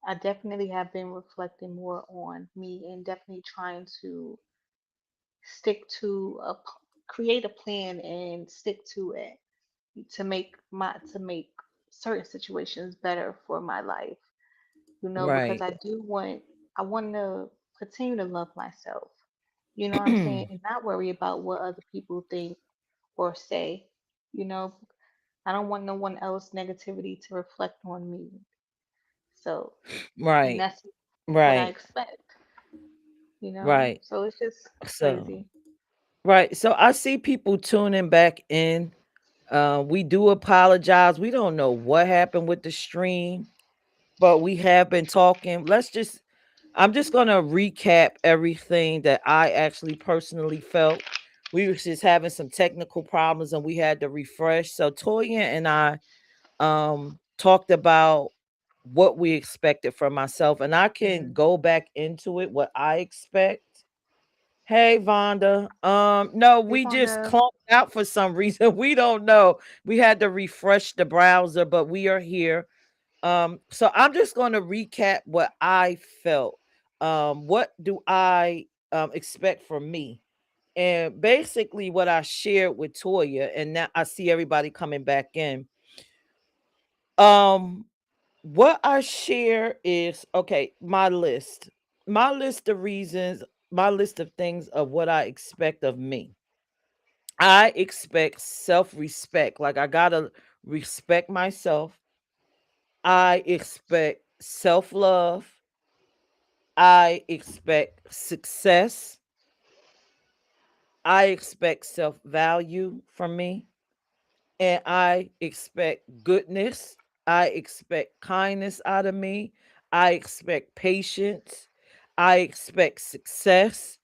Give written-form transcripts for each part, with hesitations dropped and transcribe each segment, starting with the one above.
I definitely have been reflecting more on me and definitely trying to stick to create a plan and stick to it to make certain situations better for my life. You know, because Right. I want to continue to love myself. You know what I'm saying? And not worry about what other people think or say. You know, I don't want no one else negativity to reflect on me. So, and Right. that's what I Right. expect, you know? Right. So it's just So, crazy. right. So I see people tuning back in. We do apologize. We don't know what happened with the stream, but we have been talking. I'm just going to recap everything that I actually personally felt. We were just having some technical problems and we had to refresh. So Toya and I talked about what we expected from myself, and I can Hmm. go back into it what I expect. Hey Vonda. No, Hey, we just Vonda. clunked out for some reason. We don't know. We had to refresh the browser, but we are here. So I'm just going to recap what I felt. What do I expect from me? And basically what I shared with Toya, and now I see everybody coming back in. Um, what I share is okay, my list of reasons, my list of things of what I expect of me. I expect self-respect. Like I gotta respect myself. I expect self-love. I expect success. I expect self-value from me. And I expect goodness. I expect kindness out of me. I expect patience. I expect success.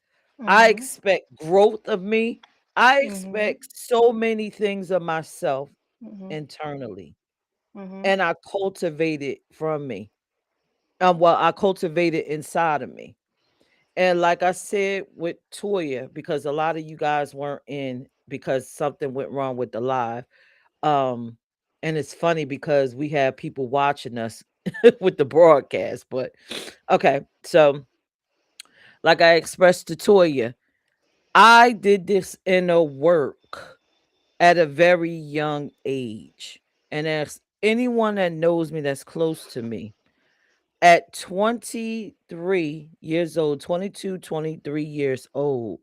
I Hmm. expect growth of me. I Hmm. expect so many things of myself Hmm. internally. Hmm. And I cultivate it from me. I cultivate it inside of me. And like I said with Toya, because a lot of you guys weren't in because something went wrong with the live. Um, and it's funny because we have people watching us with the broadcast. But okay, so like I expressed to Toya, I did this inner work at a very young age. And as anyone that knows me that's close to me, at 23 years old, 22, 23 years old,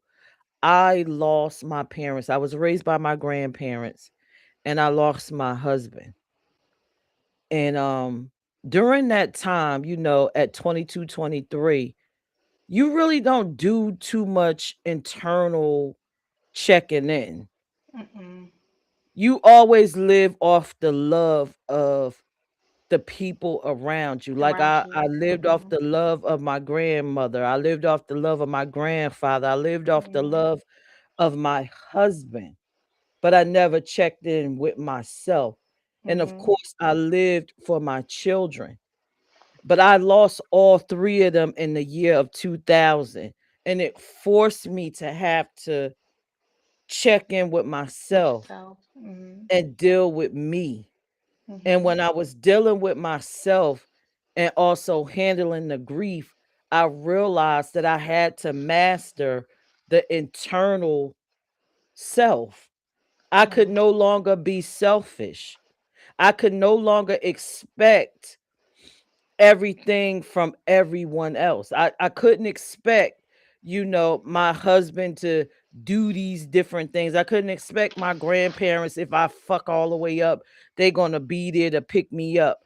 I lost my parents. I was raised by my grandparents and I lost my husband. And during that time, at 22, 23, you really don't do too much internal checking in. Mm-mm. You always live off the love of the people around you. Like Around I you. lived off Hmm. the love of my grandmother. I lived off the love of my grandfather. I lived off the Hmm. love of my husband, but I never checked in with myself. And of Hmm. course, I lived for my children. But I lost all three of them in the year of 2000. And it forced me to have to check in with With myself yourself. Hmm. and deal with me. And Hmm. when I was dealing with myself and also handling the grief, I realized that I had to master the internal self. I could Hmm. no longer be selfish. I could no longer expect everything from everyone else. I couldn't expect, my husband to do these different things. I couldn't expect my grandparents, if I fuck all the way up, they're gonna be there to pick me up.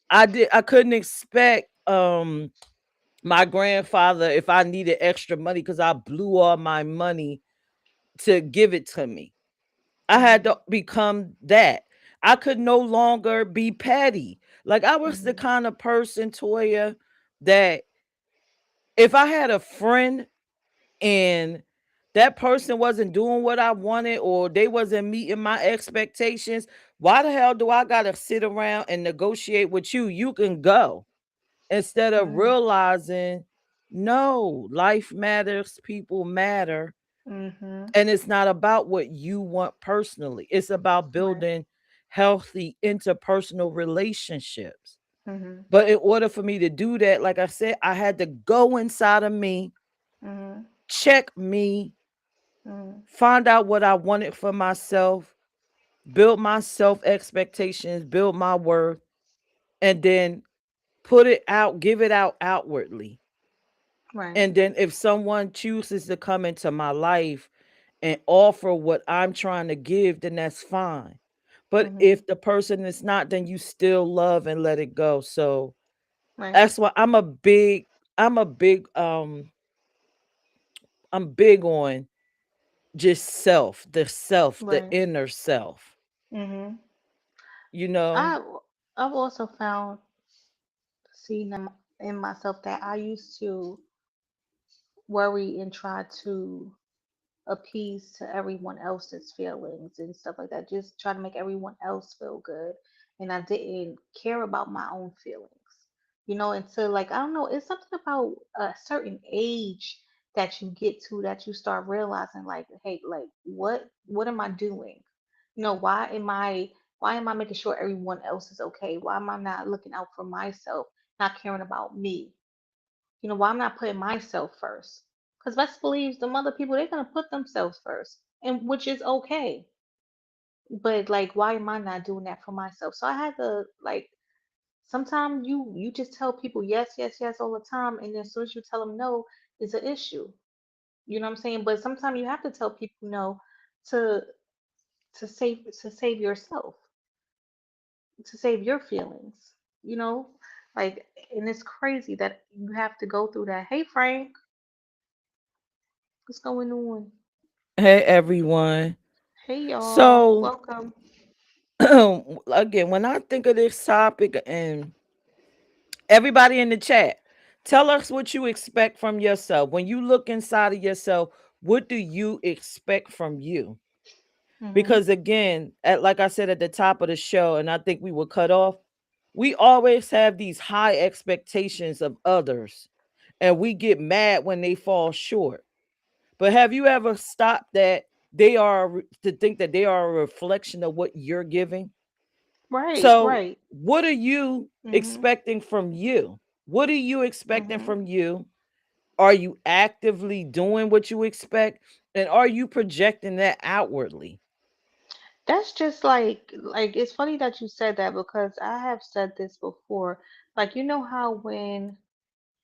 I couldn't expect my grandfather if I needed extra money because I blew all my money to give it to me. I had Hmm. to become that. I could no longer be petty. Like I was the Hmm. kind of person, Toya, that if I had a friend and that person wasn't doing what I wanted or they wasn't meeting my expectations, why the hell do I gotta sit around and negotiate with you? You can go. Instead of Right. realizing, no, life matters, people matter, Hmm. and it's not about what you want personally. It's about Right. building healthy interpersonal relationships. Mhm. But in order for me to do that, like I said, I had to go inside of me, Mhm. check me, Mhm. find out what I wanted for myself, build my self expectations, build my worth, and then put it out, give it out outwardly. Right. And then if someone chooses to come into my life and offer what I'm trying to give, then that's fine. But Mhm. if the person is not, then you still love and let it go. So Right. that's why I'm a big I'm big on just the Right. inner self, Mhm. you know. I I've also found seen in myself that I used to worry and try to appease to everyone else's feelings and stuff like that. Just try to make everyone else feel good. And I didn't care about my own feelings. Until like I don't know, it's something about a certain age that you get to that you start realizing like, hey, like what am I doing? Why am I making sure everyone else is okay? Why am I not looking out for myself, not caring about me? Why I'm not putting myself first. Because best believes the other people, they're gonna put themselves first, and which is okay. But like, why am I not doing that for myself? So I had to like. Sometimes you just tell people yes, yes, yes all the time, and then as soon as you tell them no, it's an issue. You know what I'm saying? But sometimes you have to tell people no to to save yourself, to save your feelings. You know, like, and it's crazy that you have to go through that. Hey Frank, what's going on? Hey everyone. Hey y'all, So welcome. again, when I think of this topic, and everybody in the chat, tell us what you expect from yourself. When you look inside of yourself, what do you expect from you? Mhm. Because again, like I said at the top of the show, and I think we were cut off, we always have these high expectations of others, and we get mad when they fall short. But have you ever stopped that to think that they are a reflection of what you're giving? Right, So, right. what are you Mhm. expecting from you? What are you expecting Mhm. from you? Are you actively doing what you expect? And are you projecting that outwardly? That's just like it's funny that you said that because I have said this before. Like how when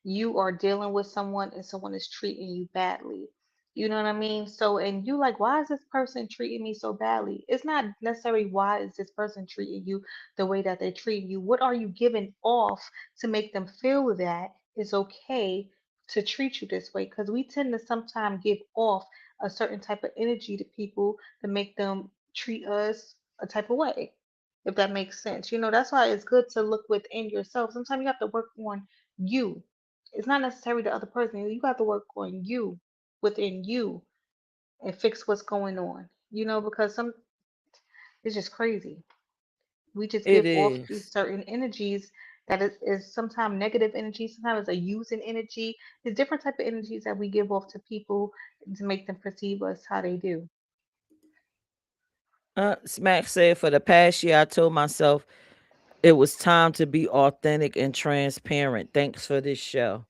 you are dealing with someone and someone is treating you badly. You know what I mean? So, and you like, why is this person treating me so badly? It's not necessarily why is this person treating you the way that they're treating you. What are you giving off to make them feel that it's okay to treat you this way? Because we tend to sometimes give off a certain type of energy to people to make them treat us a type of way. If that makes sense. That's why it's good to look within yourself. Sometimes you have to work on you. It's not necessarily the other person. You got to work on you within you and fix what's going on. Because it's just crazy. We just It give off these is. certain energies that is sometimes negative energy, sometimes it's a using energy. There's different type of energies that we give off to people to make them perceive us how they do. Smack said, for the past year, I told myself it was time to be authentic and transparent. Thanks for this show.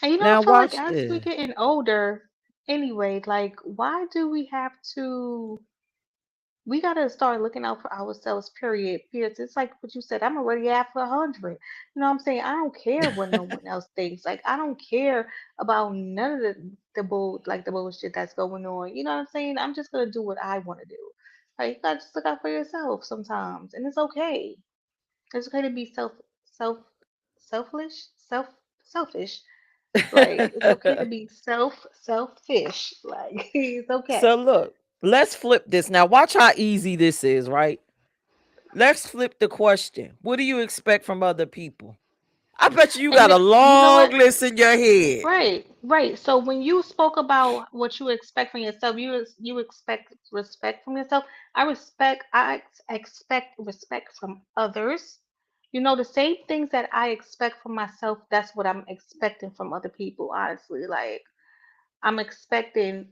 And I Now, feel like watch as we this. getting older, anyway, like why do we gotta start looking out for ourselves, period. Period. It's like what you said, I'm already at for 100. You know what I'm saying? I don't care what no one else thinks. Like I don't care about none of the bullshit that's going on. You know what I'm saying? I'm just gonna do what I wanna do. Like you gotta just look out for yourself sometimes. And it's okay. It's okay to be self selfish, selfish. Like it's okay to be selfish. Like it's So, okay. look, let's flip this. Now, watch how easy this is, right? Let's flip the question. What do you expect from other people? I bet you And got a you know long what? list in your head. Right, right. So when you spoke about what you expect from yourself, you expect respect from yourself. I expect respect from others. The same things that I expect from myself, that's what I'm expecting from other people, honestly. Like I'm expecting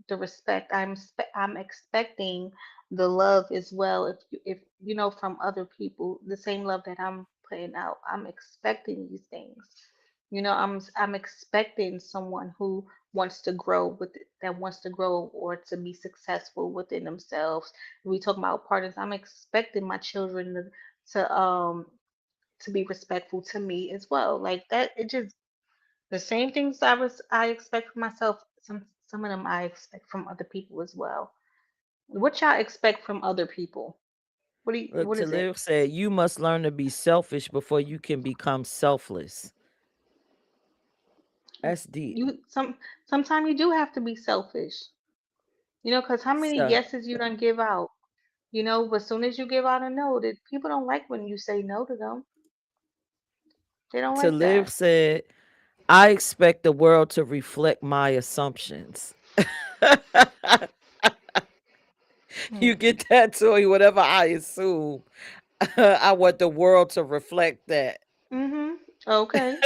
the respect. I'm expecting the love as well. If you know, from other people, the same love that I'm putting out, I'm expecting these things. You know, I'm expecting someone who wants to grow that wants to grow or to be successful within themselves. We talk about partners. I'm expecting my children to be respectful to me as well. Like that, it just the same things I expect from myself. Some of them I expect from other people as well. What y'all expect from other people? Look, What to is it? live said, you must learn to be selfish before you can become selfless. That's deep. Sometimes you do have to be selfish. You know, because how many So yeses you don't give out? You know, but as soon as you give out a no, that people don't like when you say no to them. They don't to like live that. said, I expect the world to reflect my assumptions. You Mm. get that, Toy? Whatever I assume, I want the world to reflect that. Mhm. Okay.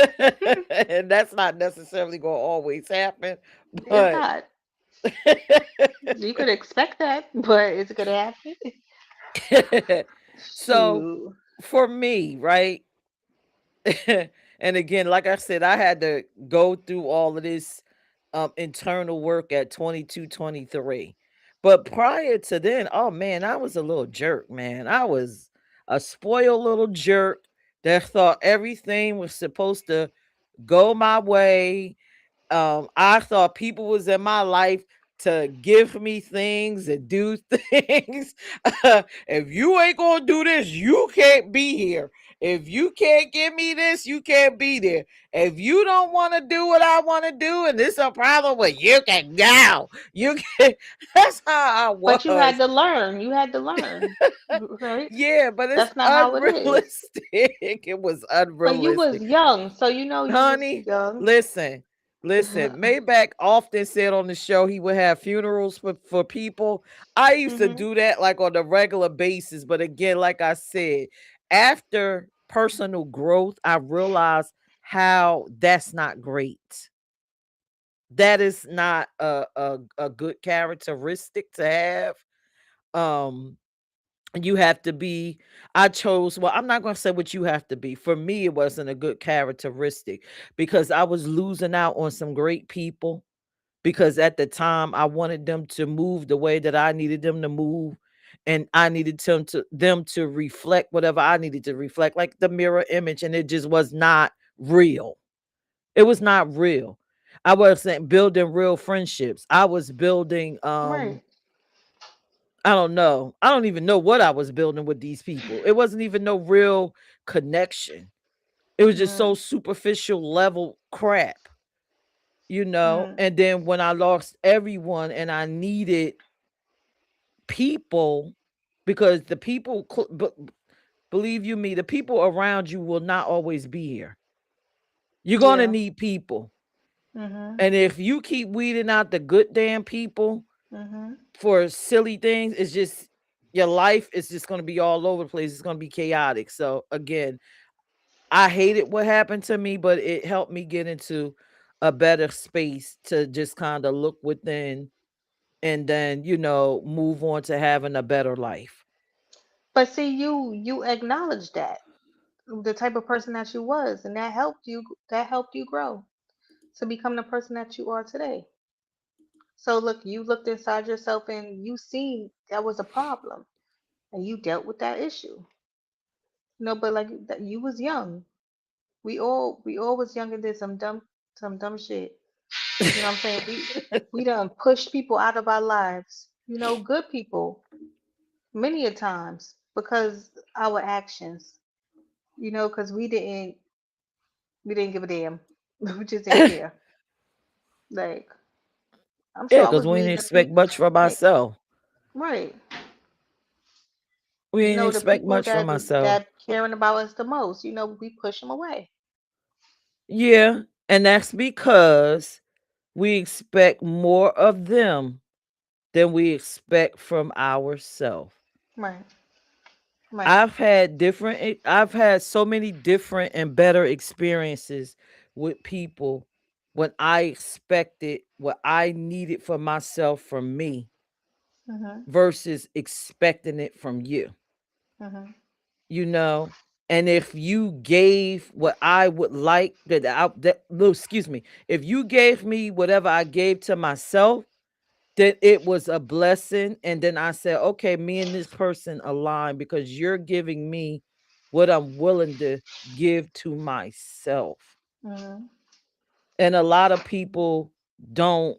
And that's not necessarily going to always happen, It's but not. You could expect that, but is it gonna happen? so Shoot. for me, right? And again, like I said, I had to go through all of this internal work at 22, 23. But prior to then, oh man, I was a little jerk, man. I was a spoiled little jerk that thought everything was supposed to go my way. I thought people was in my life to give me things and do things. If you ain't gonna do this, you can't be here. If you can't give me this, you can't be there. If you don't want to do what I want to do, and this a problem, well, you can go. You can. That's how I But you had was. to learn. You had to learn, right? Yeah, but it's That's not how it is. unrealistic. It was But you was unrealistic. young, so you know you was Honey, young. listen, listen. Maybach often said on the show he would have funerals for people. I used to Mhm. do that like on a regular basis. But again, like I said, after personal growth, I realized how that's not great. That is not a good characteristic to have. Um, you have to be, I chose, well, I'm not going to say what you have to be. For me, it wasn't a good characteristic because I was losing out on some great people because at the time I wanted them to move the way that I needed them to move, and I needed them to reflect whatever I needed to reflect, like the mirror image, and it just was not real. It was not real. I wasn't building real friendships. I was building Right. I don't know. I don't even know what I was building with these people. It wasn't even no real connection. It was just so Mhm. superficial level crap. Mhm. And then when I lost everyone and I needed people, because the people, believe you me, the people around you will not always be here. You're going to Yeah. need people. Mhm. And if you keep weeding out the good damn people Mhm. for silly things, it's just your life is just going to be all over the place. It's going to be chaotic. So again, I hated what happened to me, but it helped me get into a better space to just kind of look within and then, move on to having a better life. But see, you acknowledged that the type of person that you was, and that helped you. That helped you grow to become the person that you are today. So look, you looked inside yourself and you seen that was a problem, and you dealt with that issue. No, but like that, you was young. We all was young and did some dumb shit. You know what I'm saying? We done pushed people out of our lives. You know, good people many a times because our actions. You know, because we didn't give a damn. We just didn't Yeah, care. Like I'm sure I because was we didn't meeting the expect people. much from Right, myself. right. We You didn't know, the expect people much from that myself. that caring about us the most. You know, we push them away. Yeah. And that's because we expect more of them than we expect from ourselves. Right, right. I've had so many different and better experiences with people when I expected what I needed for myself from me. Mhm. versus expecting it from you, Mhm. you know? And if you gave what I would like, no, excuse me, if you gave me whatever I gave to myself, then it was a blessing. And then I said, okay, me and this person align because you're giving me what I'm willing to give to myself. Mhm. And a lot of people don't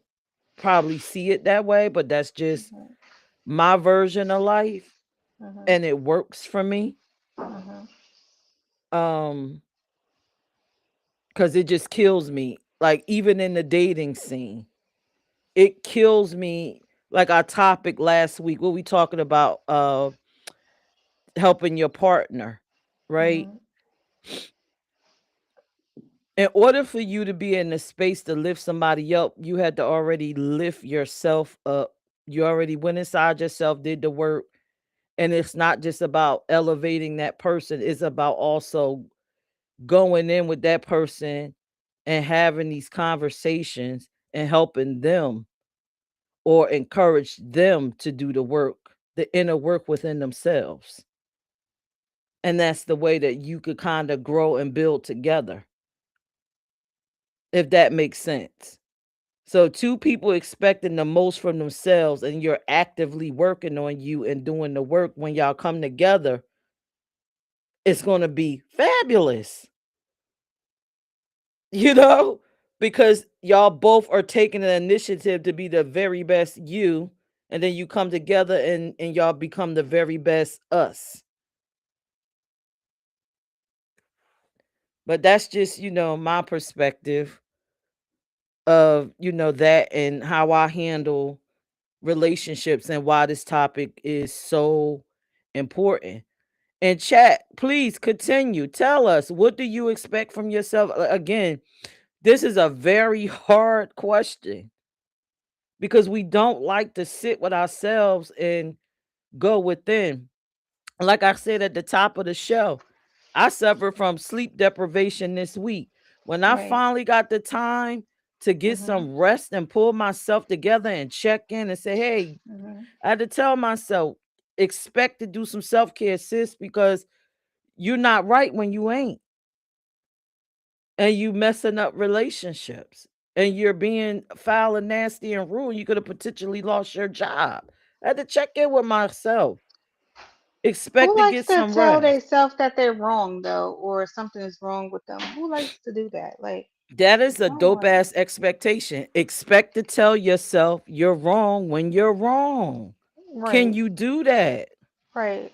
probably see it that way, but that's just Mhm. my version of life Mhm. and it works for me. Mhm. Um, because it just kills me. Like even in the dating scene, it kills me. Like our topic last week, what we talking about? Helping your partner, right? Mhm. In order for you to be in the space to lift somebody up, you had to already lift yourself up. You already went inside yourself, did the work. And it's not just about elevating that person, it's about also going in with that person and having these conversations and helping them or encourage them to do the work, the inner work within themselves. And that's the way that you could kind of grow and build together, if that makes sense. So, two people expecting the most from themselves, and you're actively working on you and doing the work. When y'all come together, it's going to be fabulous, you know, because y'all both are taking an initiative to be the very best you. And then you come together and y'all become the very best us. But that's just, my perspective of, that and how I handle relationships and why this topic is so important. And chat, please continue. Tell us, what do you expect from yourself? Again, this is a very hard question because we don't like to sit with ourselves and go within. Like I said at the top of the show, I suffered from sleep deprivation this week. When I Right. finally got the time to get Mhm. some rest and pull myself together and check in and say, hey, Mhm. I had to tell myself, expect to do some self care, sis, because you're not right when you ain't. And you messing up relationships. And you're being foul and nasty and rude. You could have potentially lost your job. I had to check in with myself. Who Expect to likes get to some tell rest. themselves that they're wrong though, or something is wrong with them? Who likes to do that? Like, That is a no dope one. ass expectation. Expect to tell yourself you're wrong when you're wrong. Can Right. you do that? Right.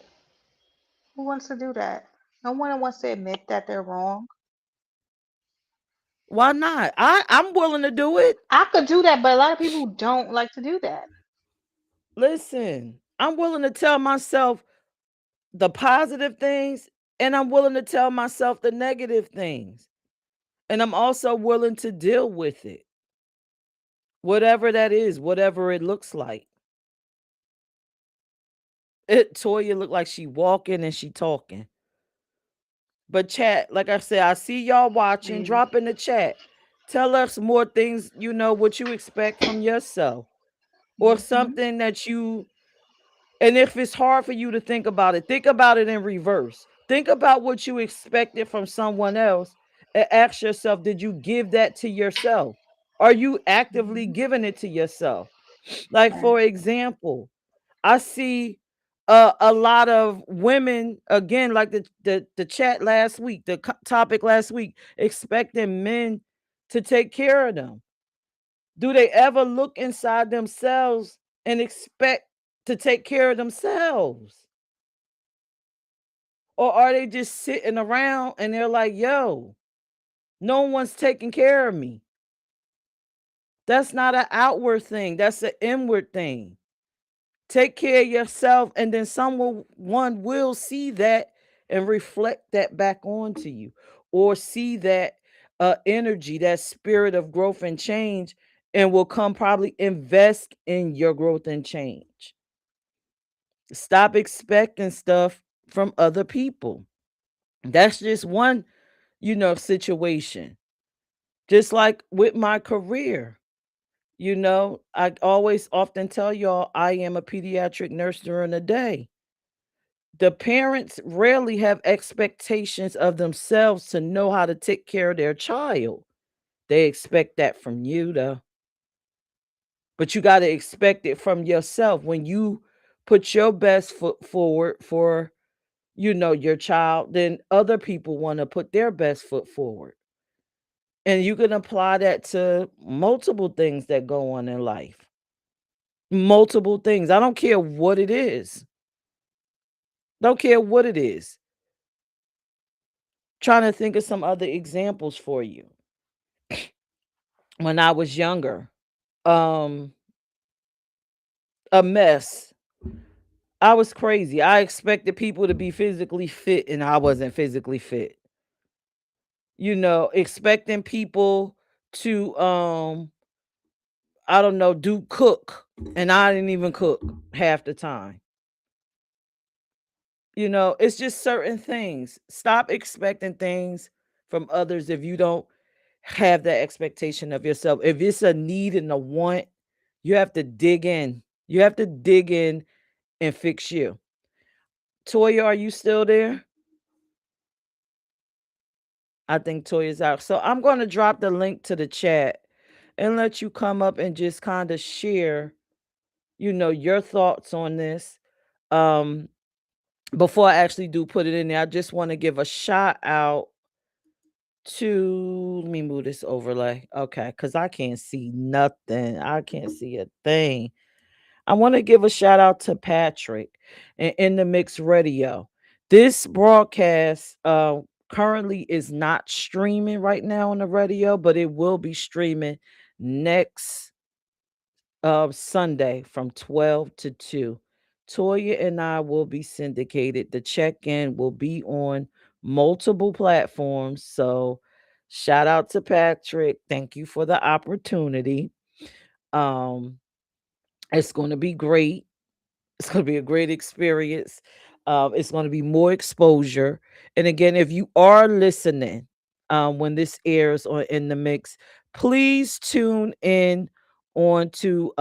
Who wants to do that? No one wants to admit that they're wrong. Why not? I'm willing to do it. I could do that, but a lot of people don't like to do that. Listen, I'm willing to tell myself the positive things and I'm willing to tell myself the negative things. And I'm also willing to deal with it. Whatever that is, whatever it looks like. It Toya look like she walking and she talking. But chat, like I said, I see y'all watching. Mm. Drop in the chat. Tell us more things, what you expect from yourself. Or Mhm. something that and if it's hard for you to think about it in reverse. Think about what you expected from someone else and ask yourself, did you give that to yourself? Are you actively Mhm. giving it to yourself? Like, Right. for example, I see a lot of women, again, like the chat last week, the topic last week, expecting men to take care of them. Do they ever look inside themselves and expect to take care of themselves? Or are they just sitting around and they're like, yo, no one's taking care of me? That's not an outward thing, that's an inward thing. Take care of yourself, and then someone one will see that and reflect that back onto you, or see that energy, that spirit of growth and change, and will come probably invest in your growth and change. Stop expecting stuff from other people. That's just one, situation. Just like with my career. I always often tell y'all I am a pediatric nurse during the day. The parents rarely have expectations of themselves to know how to take care of their child. They expect that from you, though. But you got to expect it from yourself when you put your best foot forward for, your child, then other people want to put their best foot forward. And you can apply that to multiple things that go on in life. Multiple things. I don't care what it is. Don't care what it is. Trying to think of some other examples for you. When I was younger, um, a mess. I was crazy. I expected people to be physically fit and I wasn't physically fit. Expecting people to I don't know, do cook and I didn't even cook half the time. It's just certain things. Stop expecting things from others if you don't have that expectation of yourself. If it's a need and a want, you have to dig in. You have to dig in and fix you. Toya, are you still there? I think Toya's out. So I'm going to drop the link to the chat and let you come up and just kind of share, your thoughts on this. Um, Before I actually do put it in there, I just want to give a shout out to, let me move this overlay. Okay, because I can't see nothing. I can't see a thing. I want to give a shout out to Patrick and In the Mix Radio. This broadcast currently is not streaming right now on the radio, but it will be streaming next Sunday from 12 to 2. Toya and I will be syndicated. The check-in will be on multiple platforms. So shout out to Patrick. Thank you for the opportunity. Um, it's going to be great. It's going to be a great experience. It's going to be more exposure. And again, if you are listening when this airs on In the Mix, please tune in on to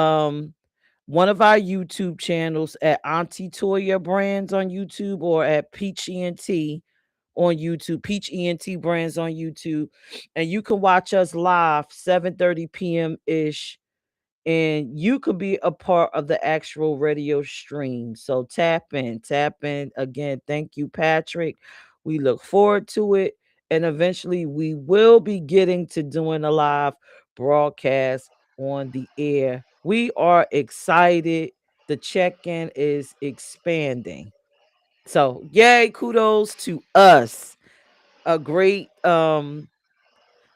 one of our YouTube channels at Auntie Toya Brands on YouTube or at Peach ENT on YouTube, Peach ENT Brands on YouTube. And you can watch us live 7:30 p.m. ish and you could be a part of the actual radio stream. So tap in, tap in. Again, thank you, Patrick. We look forward to it. And eventually we will be getting to doing a live broadcast on the air. We are excited. The check-in is expanding. So yay, kudos to us. A great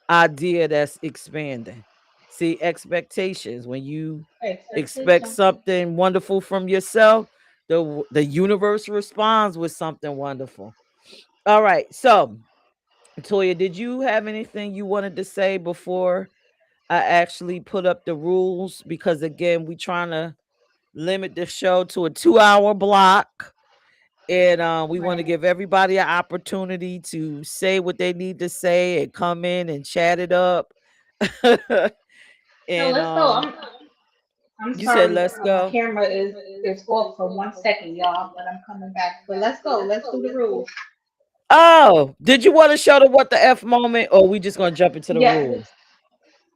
idea that's expanding. See, expectations. When you expect Expectation. something wonderful from yourself, the universe responds with something wonderful. All right. So, Toya, did you have anything you wanted to say before I actually put up the rules? Because again, we trying to limit the show to a 2-hour block. And we want to Right. give everybody an opportunity to say what they need to say and come in and chat it up. No, And let's go. I'm you said sorry. let's My go. camera is off for 1 second, y'all, but I'm coming back. But let's go. Let's do the rules. Oh, did you want to show the what the F moment or we just gonna jump into the Yeah. rules?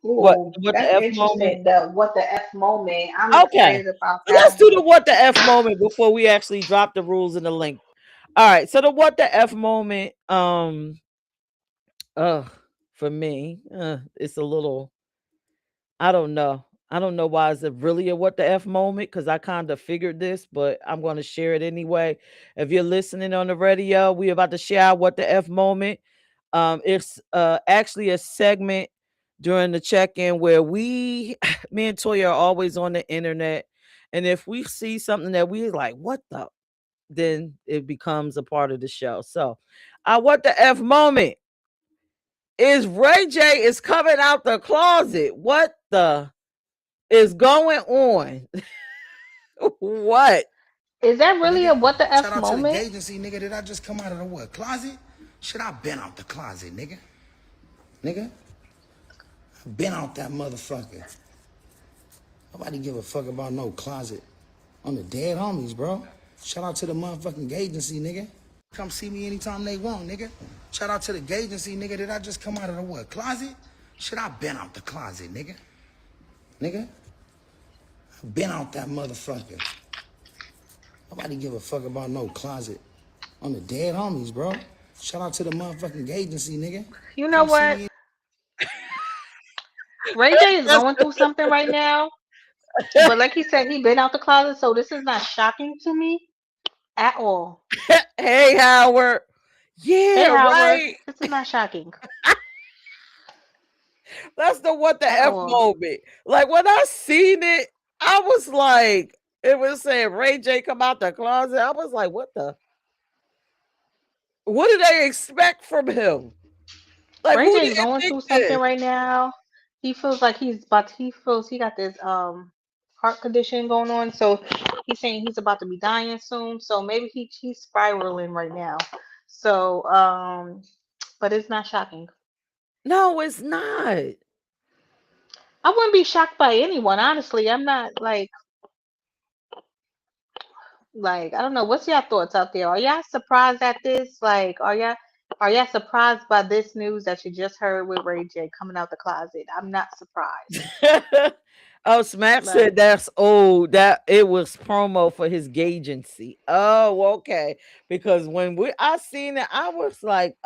Ooh, What the that's F moment? interesting. The what the F moment. I'm Okay. excited about Let's that do one. the what the F moment before we actually drop the rules in the link. All right. So the what the F moment, uh for me, it's a little, I don't know. I don't know why it's a really a what the F moment because I kind of figured this, but I'm going to share it anyway. If you're listening on the radio, we're about to share our what the F moment. It's actually a segment during the check-in where we, me and Toya are always on the internet. And if we see something that we like, what the, then it becomes a part of the show. So, what the F moment is Ray J is coming out the closet. What the is going on? What? Is that really Nigga, a what the shout F out to the moment? gay agency, nigga. Did I just come out of the what? Closet? Shit, I been out the closet, nigga. Nigga, been out that motherfucker. Nobody give a fuck about no closet on the dead homies, bro. Shout out to the motherfucking agency, nigga. Come see me anytime they want, nigga. Shout out to the agency, nigga. Did I just come out of the what, closet? Shit, I been out the closet, nigga. Nigga, I been out that motherfucker. Nobody give a fuck about no closet on the dead homies, bro. Shout out to the motherfucking agency, nigga. You know Come see what? me. Ray J is going through something right now, but like he said, he been out the closet, so this is not shocking to me at all. Hey, Howard. Hey, Yeah, Howard, right. this is not shocking That's the what the at F all. moment. Like when I seen it, I was like, it was saying Ray J come out the closet. I was like, what did they expect from him? Like, Ray who J is didn't going think through something this? right now. He feels like he feels he got this heart condition going on, so he's saying he's about to be dying soon. So maybe he's spiraling right now. So but it's not shocking. No, it's not. I wouldn't be shocked by anyone, honestly. I'm not like I don't know. What's your thoughts out there? Are y'all surprised at this? Like, are y'all surprised by this news that you just heard with Ray J coming out the closet? I'm not surprised. Oh, Smack said Like, that's old. That it was promo for his agency. Oh, okay. Because when I seen it, I was like,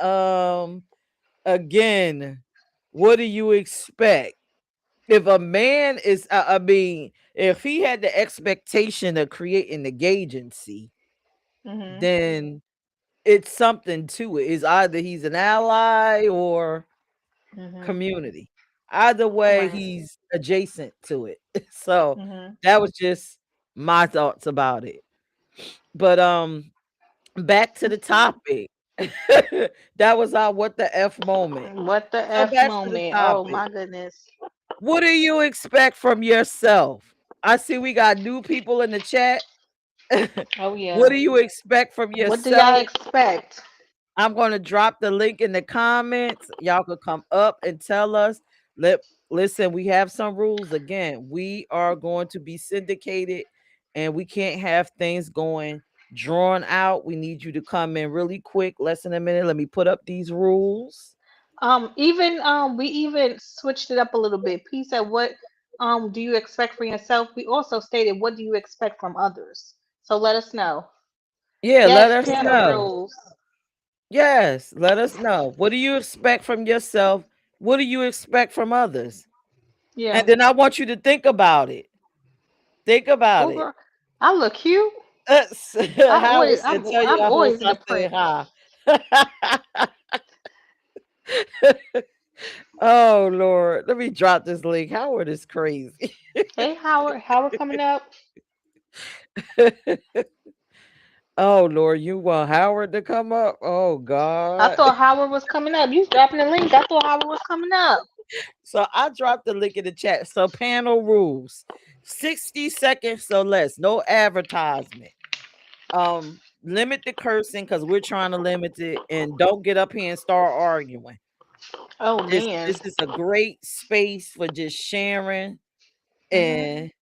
again, what do you expect? If a man is, I mean, if he had the expectation of creating the agency, mhm, then it's something to it. Is either he's an ally or mhm, community. Either way, right, he's adjacent to it. So mhm. that was just my thoughts about it. But back to the topic. That was our what the F moment. What the So F back to the moment? Oh topic. my goodness. What do you expect from yourself? I see we got new people in the chat. Oh What yeah. do you expect from What do y'all yourself? expect? I'm going to drop the link in the comments. Y'all could come up and tell us. Let Listen, we have some rules again. We are going to be syndicated and we can't have things going drawn out. We need you to come in really quick, less than a minute. Let me put up these rules. Even we even switched it up a little bit. P said, "What do you expect from yourself?" We also stated, "What do you expect from others?" So let us know. Yeah, let Yes, us panel know. rules. Yes, let us know. What do you expect from yourself? What do you expect from others? And Yeah. then I want you to think about it. Think about it. Over. I look cute. Howard said, tell I'm your host always in I the said print. hi. Oh Lord. Let me drop this link. Howard is crazy. Hey Howard, Howard coming up. Oh Lord, you want Howard to come up? Oh I God. thought Howard was coming up. You dropping the link. I thought Howard was coming up. So I dropped the link in the chat. So panel rules. 60 seconds or less. No advertisement. Limit the cursing because we're trying to limit it, and don't get up here and start arguing. Oh This man. this is a great space for just sharing Hmm. and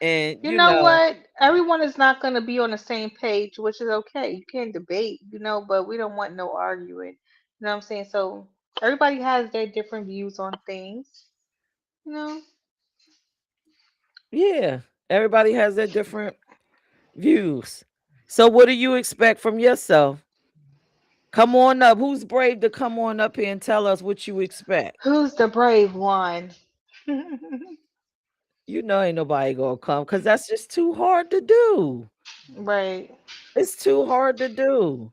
and You you know know, what? Everyone is not going to be on the same page, which is okay. You can debate, but we don't want no arguing. You know what I'm saying? So everybody has their different views on things. You know, yeah, everybody has their different views. So what do you expect from yourself? Come on up. Who's brave to come on up here and tell us what you expect? who's the brave one? You know ain't nobody gonna come because that's just too hard to do. Right. It's too hard to do.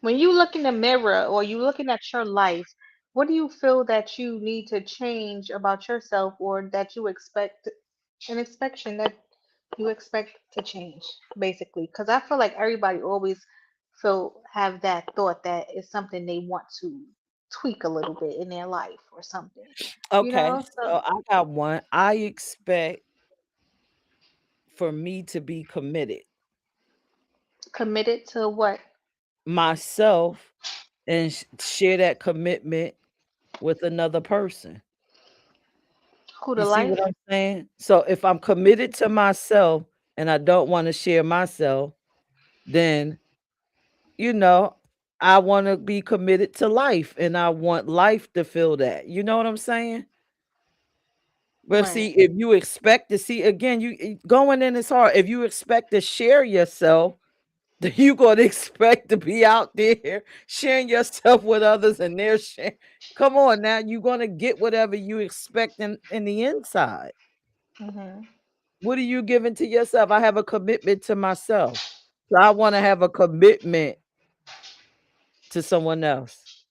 When you look in the mirror or you looking at your life, what do you feel that you need to change about yourself or that you expect an expectation that you expect to change, basically? Because I feel like everybody always feel have that thought that it's something they want to tweak a little bit in their life or something. Okay, so So I got one. I expect for me to be committed committed to what? myself and share that commitment with another person. Who You the see what life? I'm saying? So if I'm committed to myself and I don't want to share myself, then, you know, I want to be committed to life and I want life to feel that. You know what I'm saying? But see, Right. if you expect to see again, going in is hard. If you expect to share yourself, then you gonna expect to be out there sharing yourself with others and they're sharing. Come on now, you're gonna get whatever you expect in the inside. Mhm. What are you giving to yourself? I have a commitment to myself. So I want to have a commitment to someone else.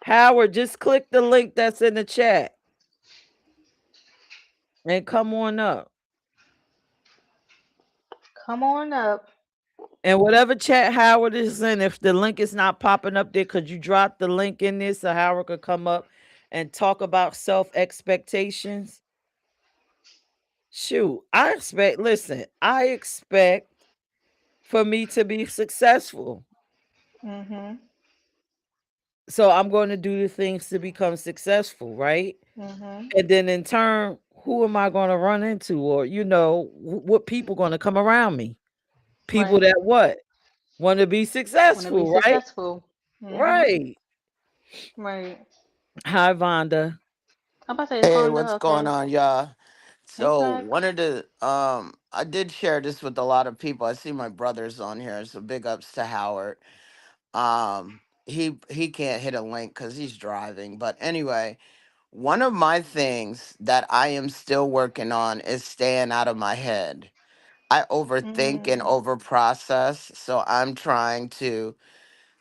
Howard, just click the link that's in the chat and come on up. Come on up. And whatever chat Howard is in, if the link is not popping up there, could you drop the link in there so Howard could come up and talk about self expectations? Shoot, I expect for me to be successful. Mhm. So I'm going to do the things to become successful, right? Mhm. And then in turn, who am I going to run into? Or, what people going to come around me? People Right. that what? Want to be Want to be successful, right? successful. Mhm. Right. Right. Hi, Vonda. I'm about to say it's Hey, Vonda. what's going Okay. on, y'all? Hey, So Zach. one of the I did share this with a lot of people. I see my brother's on here, so big ups to Howard. He can't hit a link because he's driving. But anyway, one of my things that I am still working on is staying out of my head. I overthink and Mm. overprocess, so I'm trying to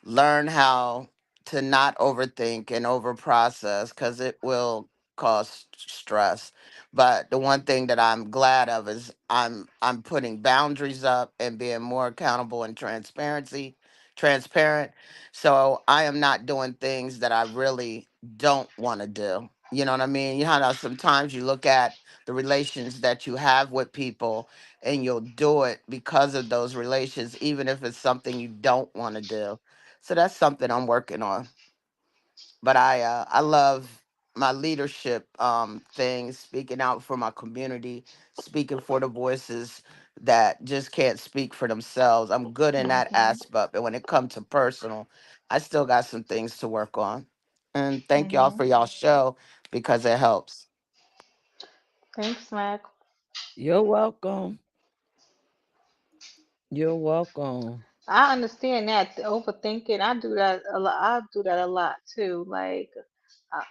learn how to not overthink and overprocess because it will cause stress. But the one thing that I'm glad of is I'm putting boundaries up and being more accountable and transparent. So I am not doing things that I really don't want to do. You know what I mean? You know how sometimes you look at the relations that you have with people and you'll do it because of those relations, even if it's something you don't want to do. So that's something I'm working on. But I love my leadership thing, speaking out for my community, speaking for the voices that just can't speak for themselves. I'm good in that Mhm. aspect, but when it comes to personal, I still got some things to work on. And thank y'all Mhm. for y'all show because it helps. Thanks, Mac. You're welcome. You're welcome. I understand that the overthinking. I do that a lot. I do that a lot too. Like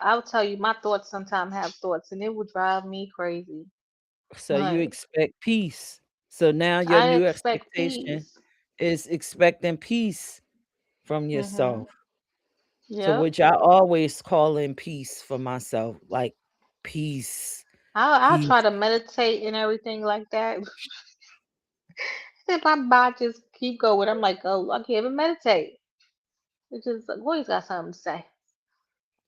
I'll tell you, my thoughts sometimes have thoughts, and it will drive me crazy. So you Like expect peace. So now your I new expect expectation peace. is expecting peace from Mhm. yourself. So Yep. which I always call in peace for myself, like peace, I'll peace. try to meditate and everything like that. If my body just keep going, I'm like, oh, I can't even meditate. It's just like, always got something to say.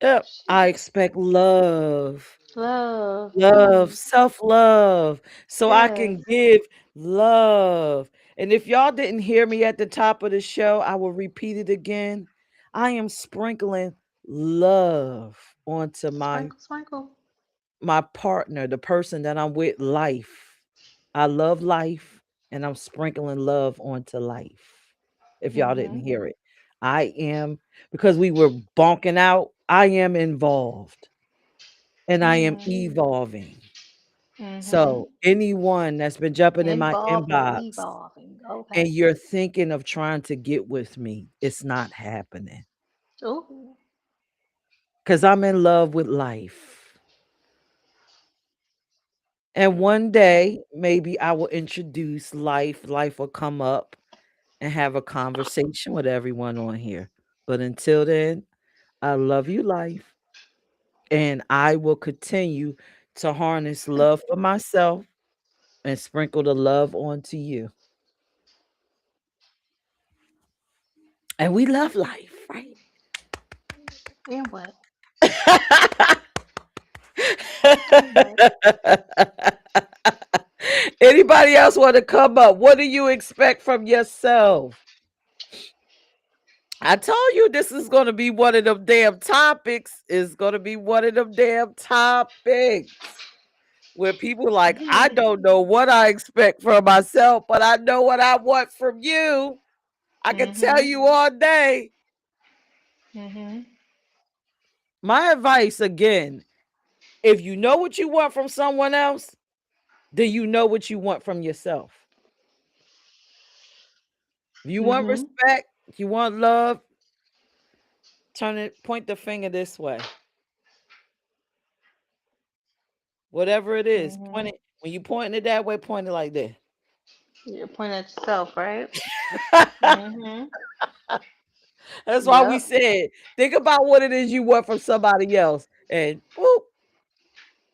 Yep. I Shit. expect love. Love. Love, self-love, so I Yes. can give love. And if y'all didn't hear me at the top of the show, I will repeat it again. I am sprinkling love onto my Sprinkle, sprinkle. my partner, the person that I'm with, life. I love life and I'm sprinkling love onto life. If y'all didn't Mhm. hear it, I am, because we were bonking out, I am involved and I am Mm. evolving. Mhm. So anyone that's been jumping in my Involved and inbox evolving. and Okay. you're thinking of trying to get with me, it's not happening Ooh. because I'm in love with life. And one day, maybe I will introduce life. Life will come up and have a conversation with everyone on here. But until then, I love you, life. And I will continue to harness love for myself and sprinkle the love onto you. And we love life, right? And what? And what? Anybody else want to come up? What do you expect from yourself? I told you this is going to be one of them damn topics. It's going to be one of them damn topics. where people like, I don't know what I expect from myself, but I know what I want from you. I can tell Mhm. you all day. Mhm. My advice again, if you know what you want from someone else, then you know what you want from yourself. If you want Mhm. respect, if you want love, point the finger this way. Whatever it is, point Mhm. it when you pointing it that way, point it like this. You're pointing at yourself, right? Mhm. That's why we Yep. said, think about what it is you want from somebody else. And boop.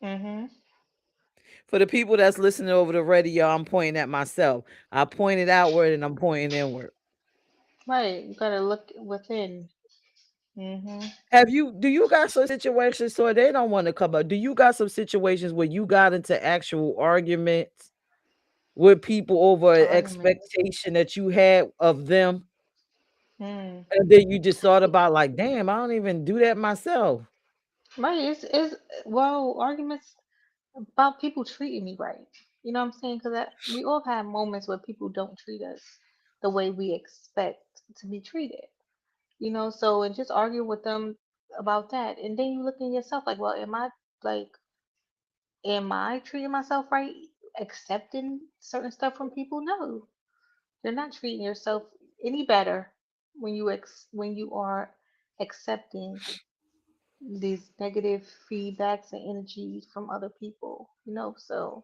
Mhm. For the people that's listening over the radio, I'm pointing at myself. I pointed outward and I'm pointing inward. Right. You gotta look within. Mhm. Do you got some situations so they don't want to come up? Do you got some situations where you got into actual arguments with people over an Arguments. expectation that you had of them? Mm. And then you just thought about like, damn, I don't even do that myself. Right. It's well, arguments about people treating me right. You know what I'm saying? Because we all have moments where people don't treat us the way we expect to be treated. So and just argue with them about that, and then you look in yourself like, well, like, am I treating myself right? Accepting certain stuff from people? No, you're not treating yourself any better when you are accepting these negative feedbacks and energies from other people. So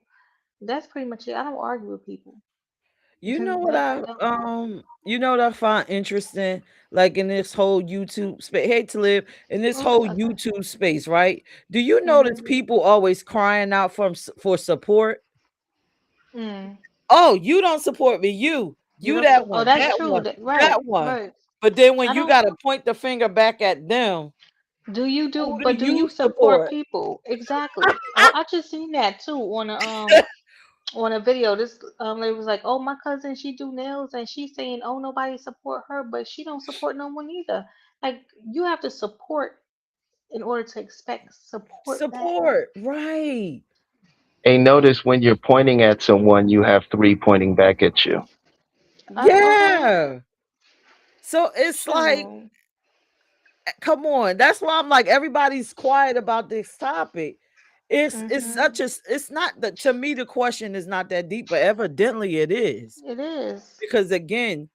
that's pretty much it. I don't argue with people. You know what I find interesting, like in this whole YouTube space. Hate to live in this Oh, it's whole okay. YouTube space, right? Do you notice Mhm. people always crying out for support? Mm. Oh, you don't support me. You You know, that oh, one, that's that true. one, Right, that one. right. But then when I you don't. gotta point the finger back at them, Do you who do? do But do you you support support? people? Exactly. I just seen that too on a video. This lady was like, "Oh, my cousin, she do nails, and she's saying, oh, nobody support her, but she don't support no one either. Like, you have to support in order to expect support back." Support, right? And notice when you're pointing at someone, you have three pointing back at you. Okay. Yeah. So it's like, Shoot. come on. That's why I'm like, everybody's quiet about this topic. It's Mhm. such a it's not that to me the question is not that deep, but evidently it is. It is. Because again,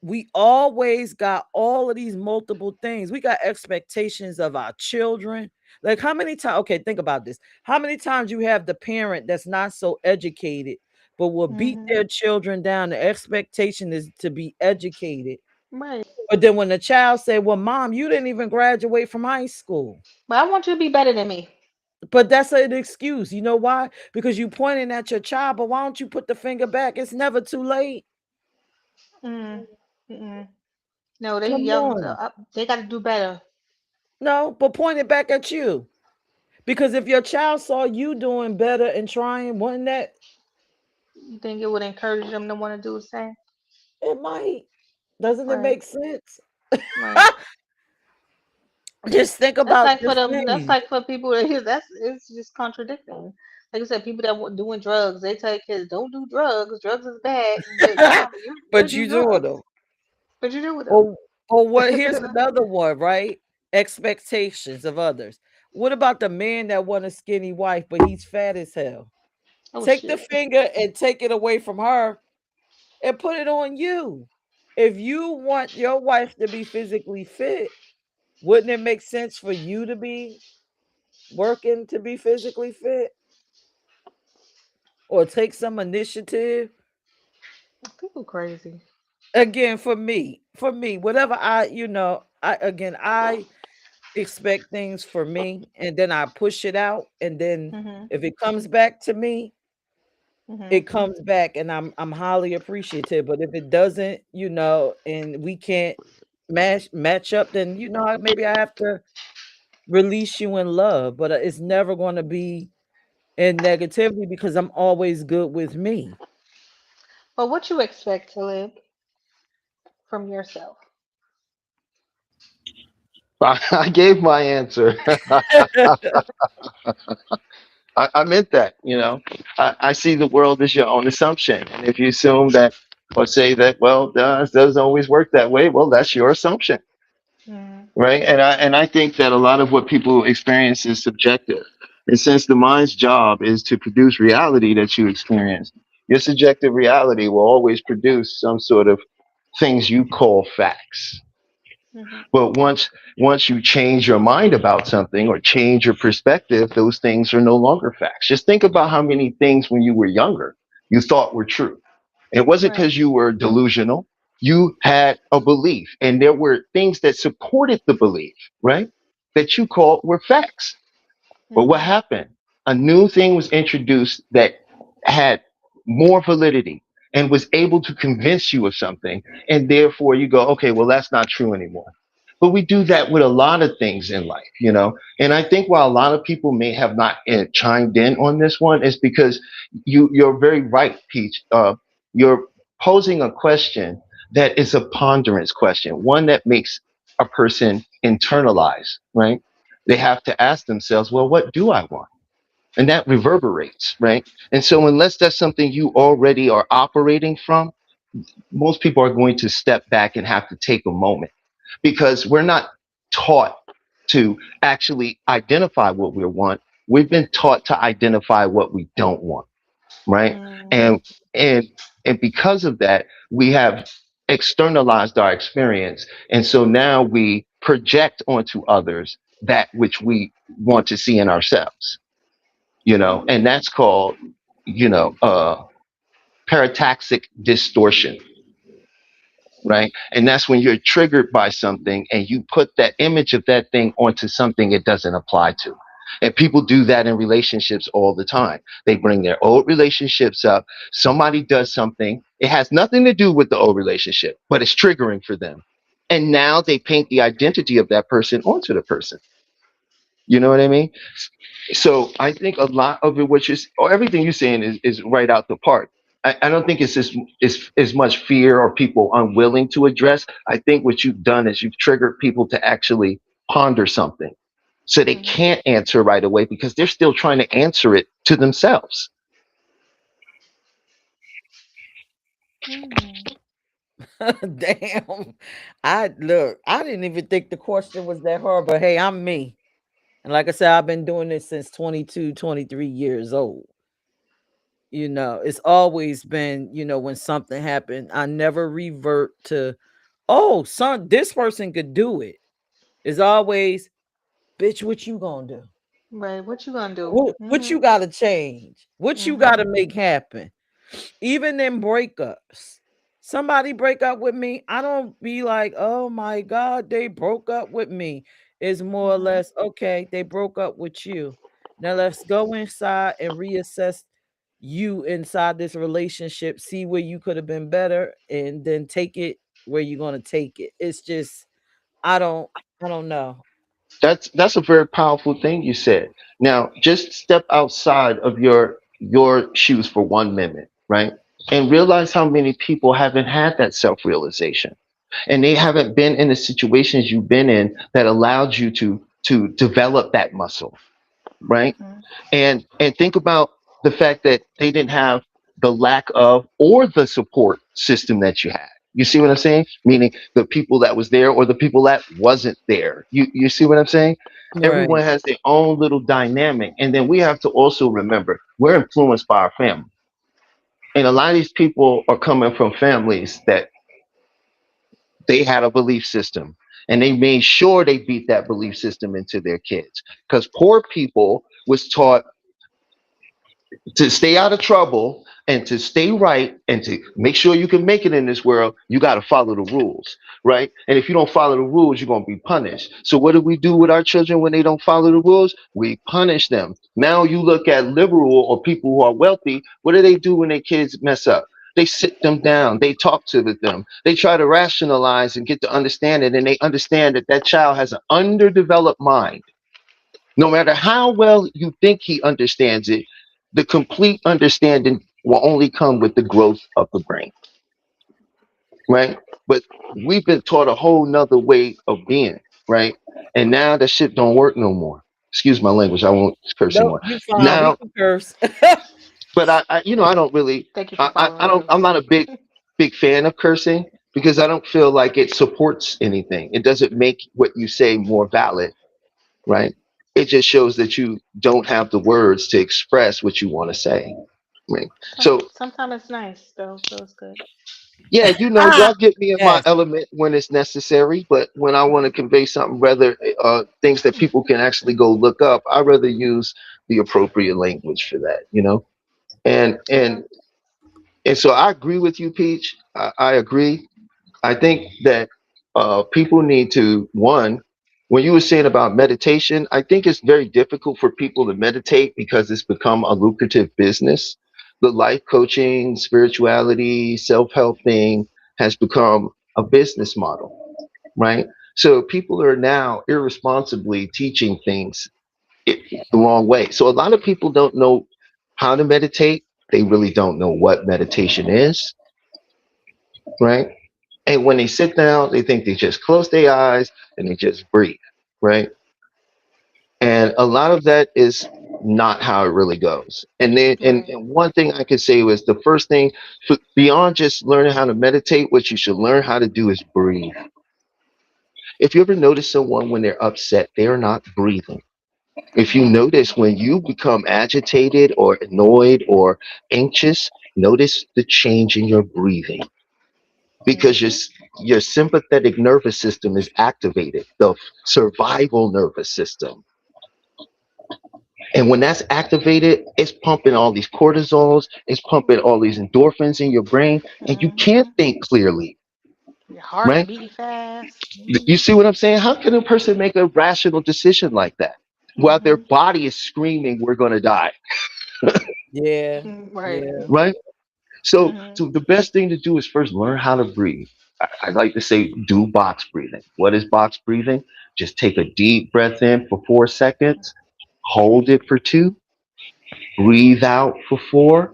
we always got all of these multiple things. We got expectations of our children. Like how many times, okay, think about this. How many times you have the parent that's not so educated, but will beat Mhm. their children down. The expectation is to be educated. Right. But then when the child say, well, mom, you didn't even graduate from high school. But I want you to be better than me. But that's an excuse. You know why? Because you pointing at your child, but why don't you put the finger back? It's never too late. Mm. Mm. No, they Come young. on. They got to do better. No, but point it back at you. Because if your child saw you doing better and trying, wasn't that You think it would encourage them to want to do the same? it might? Doesn't it Right. make sense? Right. Just think That's about like for this them. That's thing. like for people that that's it's just contradicting. Like I said, people that doing drugs, they tell kids don't do drugs. Drugs is bad. But yeah, but you But do you doing drugs. them. But you do with them. Or what here's another one, right? Expectations of others. What about the man that want a skinny wife, but he's fat as hell? Oh Take the shit. finger and take it away from her and put it on you. If you want your wife to be physically fit, wouldn't it make sense for you to be working to be physically fit or take some initiative? People crazy. Again, for me, whatever I expect things for me and then I push it out. And then Mhm. if it comes back to me, Mhm. it comes back and I'm highly appreciative. But if it doesn't, and we can't match up, then maybe I have to release you in love. But it's never going to be in negativity because I'm always good with me. But what you expect to live from yourself? I gave my answer. I meant that. I see the world as your own assumption, and if you assume that or say that, well, doesn't always work that way, well, that's your assumption, Mm, right? And I think that a lot of what people experience is subjective, and since the mind's job is to produce reality that you experience, your subjective reality will always produce some sort of things you call facts. mhm, But once you change your mind about something or change your perspective, those things are no longer facts. Just think about how many things when you were younger you thought were true. It wasn't right. because you were delusional. You had a belief, and there were things that supported the belief, right? That you called were facts. But what Mhm, happened? A new thing was introduced that had more validity and was able to convince you of something. And therefore you go, okay, well, that's not true anymore. But we do that with a lot of things in life. And I think while a lot of people may have not chimed in on this one, is because you're very right, Peach. You're posing a question that is a ponderance question, one that makes a person internalize, right? They have to ask themselves, well, what do I want? And that reverberates, right? And so, unless that's something you already are operating from, most people are going to step back and have to take a moment because we're not taught to actually identify what we want. We've been taught to identify what we don't want, right? mm, And and and because of that, we have externalized our experience, and so now we project onto others that which we want to see in ourselves, and mhm, that's called, you know uh parataxic distortion, right? And that's when you're triggered by something and you put that image of that thing onto something it doesn't apply to. And people do that in relationships all the time. They bring their old relationships up. Somebody does something. It has nothing to do with the old relationship, but it's triggering for them. And now they paint the identity of that person onto the person. You know what I mean? So I think a lot of it, which is, or everything you're saying, is right out the park. I don't think it's as much fear or people unwilling to address. I think what you've done is you've triggered people to actually ponder something, so they mhm, can't answer right away because they're still trying to answer it to themselves. mhm. Damn. I didn't even think the question was that hard, but hey, I'm me. And like I said, I've been doing this since 22, 23 years old. It's always been, when something happened, I never revert to, oh, son, this person could do it. It's always, bitch, what you gonna do? Right. What you gonna do? What you Mhm, gotta change? What you mhm, gotta make happen? Even in breakups, somebody break up with me, I don't be like, oh my God, they broke up with me. It's more or mhm, less, okay, they broke up with you. Now let's go inside and reassess you inside this relationship, see where you could have been better, and then take it where you're gonna take it. It's just, I don't, I don't know. That's a very powerful thing you said. Now, just step outside of your shoes for 1 minute, right? And realize how many people haven't had that self-realization. And they haven't been in the situations you've been in that allowed you to develop that muscle, right? mhm, And think about the fact that they didn't have the lack of or the support system that you had. You see what I'm saying? Meaning the people that was there or the people that wasn't there. You see what I'm saying? Everyone Right. has their own little dynamic, and then we have to also remember we're influenced by our family, and a lot of these people are coming from families that they had a belief system, and they made sure they beat that belief system into their kids, because poor people was taught to stay out of trouble and to stay right and to make sure you can make it in this world, you got to follow the rules, right? And if you don't follow the rules, you're going to be punished. So what do we do with our children when they don't follow the rules? We punish them. Now you look at liberal or people who are wealthy, what do they do when their kids mess up? They sit them down, they talk to them, they try to rationalize and get to understand it, and they understand that that child has an underdeveloped mind. No matter how well you think he understands it, the complete understanding will only come with the growth of the brain, right? But we've been taught a whole nother way of being, right? And now that shit don't work no more. Excuse my language. I won't curse Nope, anymore. you fine. We Now, can curse. but I don't really, Thank you for following I don't, through. I'm not a big fan of cursing because I don't feel like it supports anything. It doesn't make what you say more valid, right? It just shows that you don't have the words to express what you want to say. Right. So Sometimes it's nice though, so it's good. yeah, y'all get me in my Yes. element when it's necessary, but when I want to convey something, rather things that people can actually go look up, I rather use the appropriate language for that, And Okay. and and so I agree with you, Peach. I agree. I think that people need to, one, when you were saying about meditation, I think it's very difficult for people to meditate because it's become a lucrative business. The life coaching, spirituality, self help thing has become a business model, right? So people are now irresponsibly teaching things the wrong way. So a lot of people don't know how to meditate. They really don't know what meditation is, right? And when they sit down, they think they just close their eyes and they just breathe, right? And a lot of that is not how it really goes. And then, Right. and one thing I could say was the first thing, beyond just learning how to meditate, what you should learn how to do is breathe. If you ever notice someone when they're upset, they're not breathing. If you Mhm. notice when you become agitated or annoyed or anxious, notice the change in your breathing because Mhm. your sympathetic nervous system is activated, the survival nervous system. And when that's activated, it's pumping all these cortisols, it's pumping all these endorphins in your brain, and you can't Mhm. think clearly, Your heart right? beating fast. You see what I'm saying? How can a person make a rational decision like that while their Mhm. body is screaming, we're going to die, Yeah. Right. Yeah. right? So, Mhm. so the best thing to do is first learn how to breathe. I like to say do box breathing. What is box breathing? Just take a deep breath in for 4 seconds, hold it for two, breathe out for four,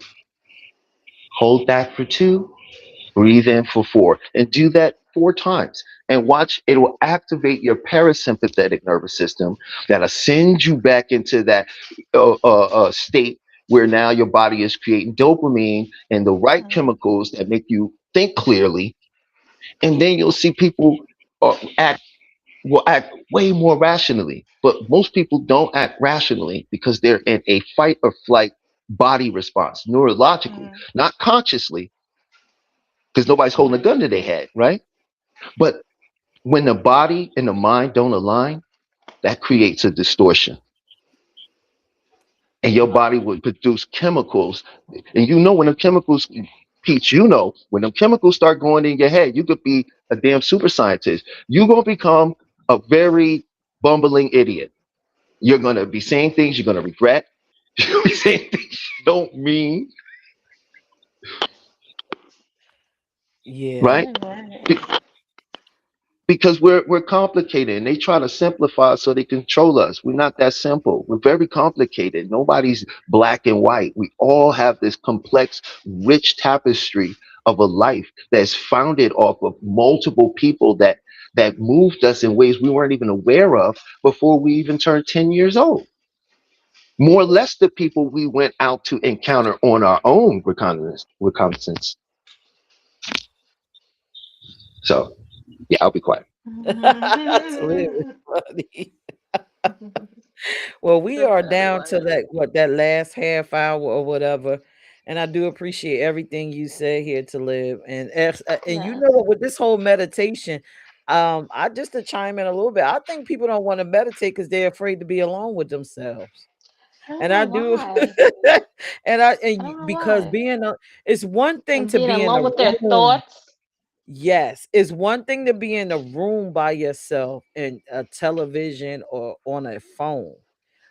hold that for two, breathe in for four, and do that 4 times. And watch, it will activate your parasympathetic nervous system that'll send you back into that state where now your body is creating dopamine and the right Mhm. chemicals that make you think clearly. And then you'll see people act will act way more rationally. But most people don't act rationally because they're in a fight or flight body response, neurologically, Mhm. not consciously, because nobody's holding a Right. gun to their head, right? But when the body and the mind don't align, that creates a distortion. And your body Okay. would produce chemicals. And when the chemicals, Peach, when the chemicals start going in your head, you could be a damn super scientist. You're going to become a very bumbling idiot. You're going to be saying things you're going to regret. You'll be saying things you don't mean, Yeah. right? Right. Right. Be- Because we're complicated and they try to simplify us so they control us. We're not that simple. We're very complicated. Nobody's black and white. We all have this complex, rich tapestry of a life that's founded off of multiple people that moved us in ways we weren't even aware of before we even turned 10 years old. More or less the people we went out to encounter on our own reconnaissance. So yeah, I'll be quiet. Absolutely funny. Well, we That's are very down to funny. that last half hour or whatever, and I do appreciate everything you said here to live. And you Yes. know what, with this whole meditation, I just to chime in a little bit. I think people don't want to meditate because they're afraid to be alone with themselves. I don't And know I do, why. and I don't know because why. it's one thing And to being be in a alone with their room. thoughts. Yes, it's one thing to be in a room by yourself and a television or on a phone,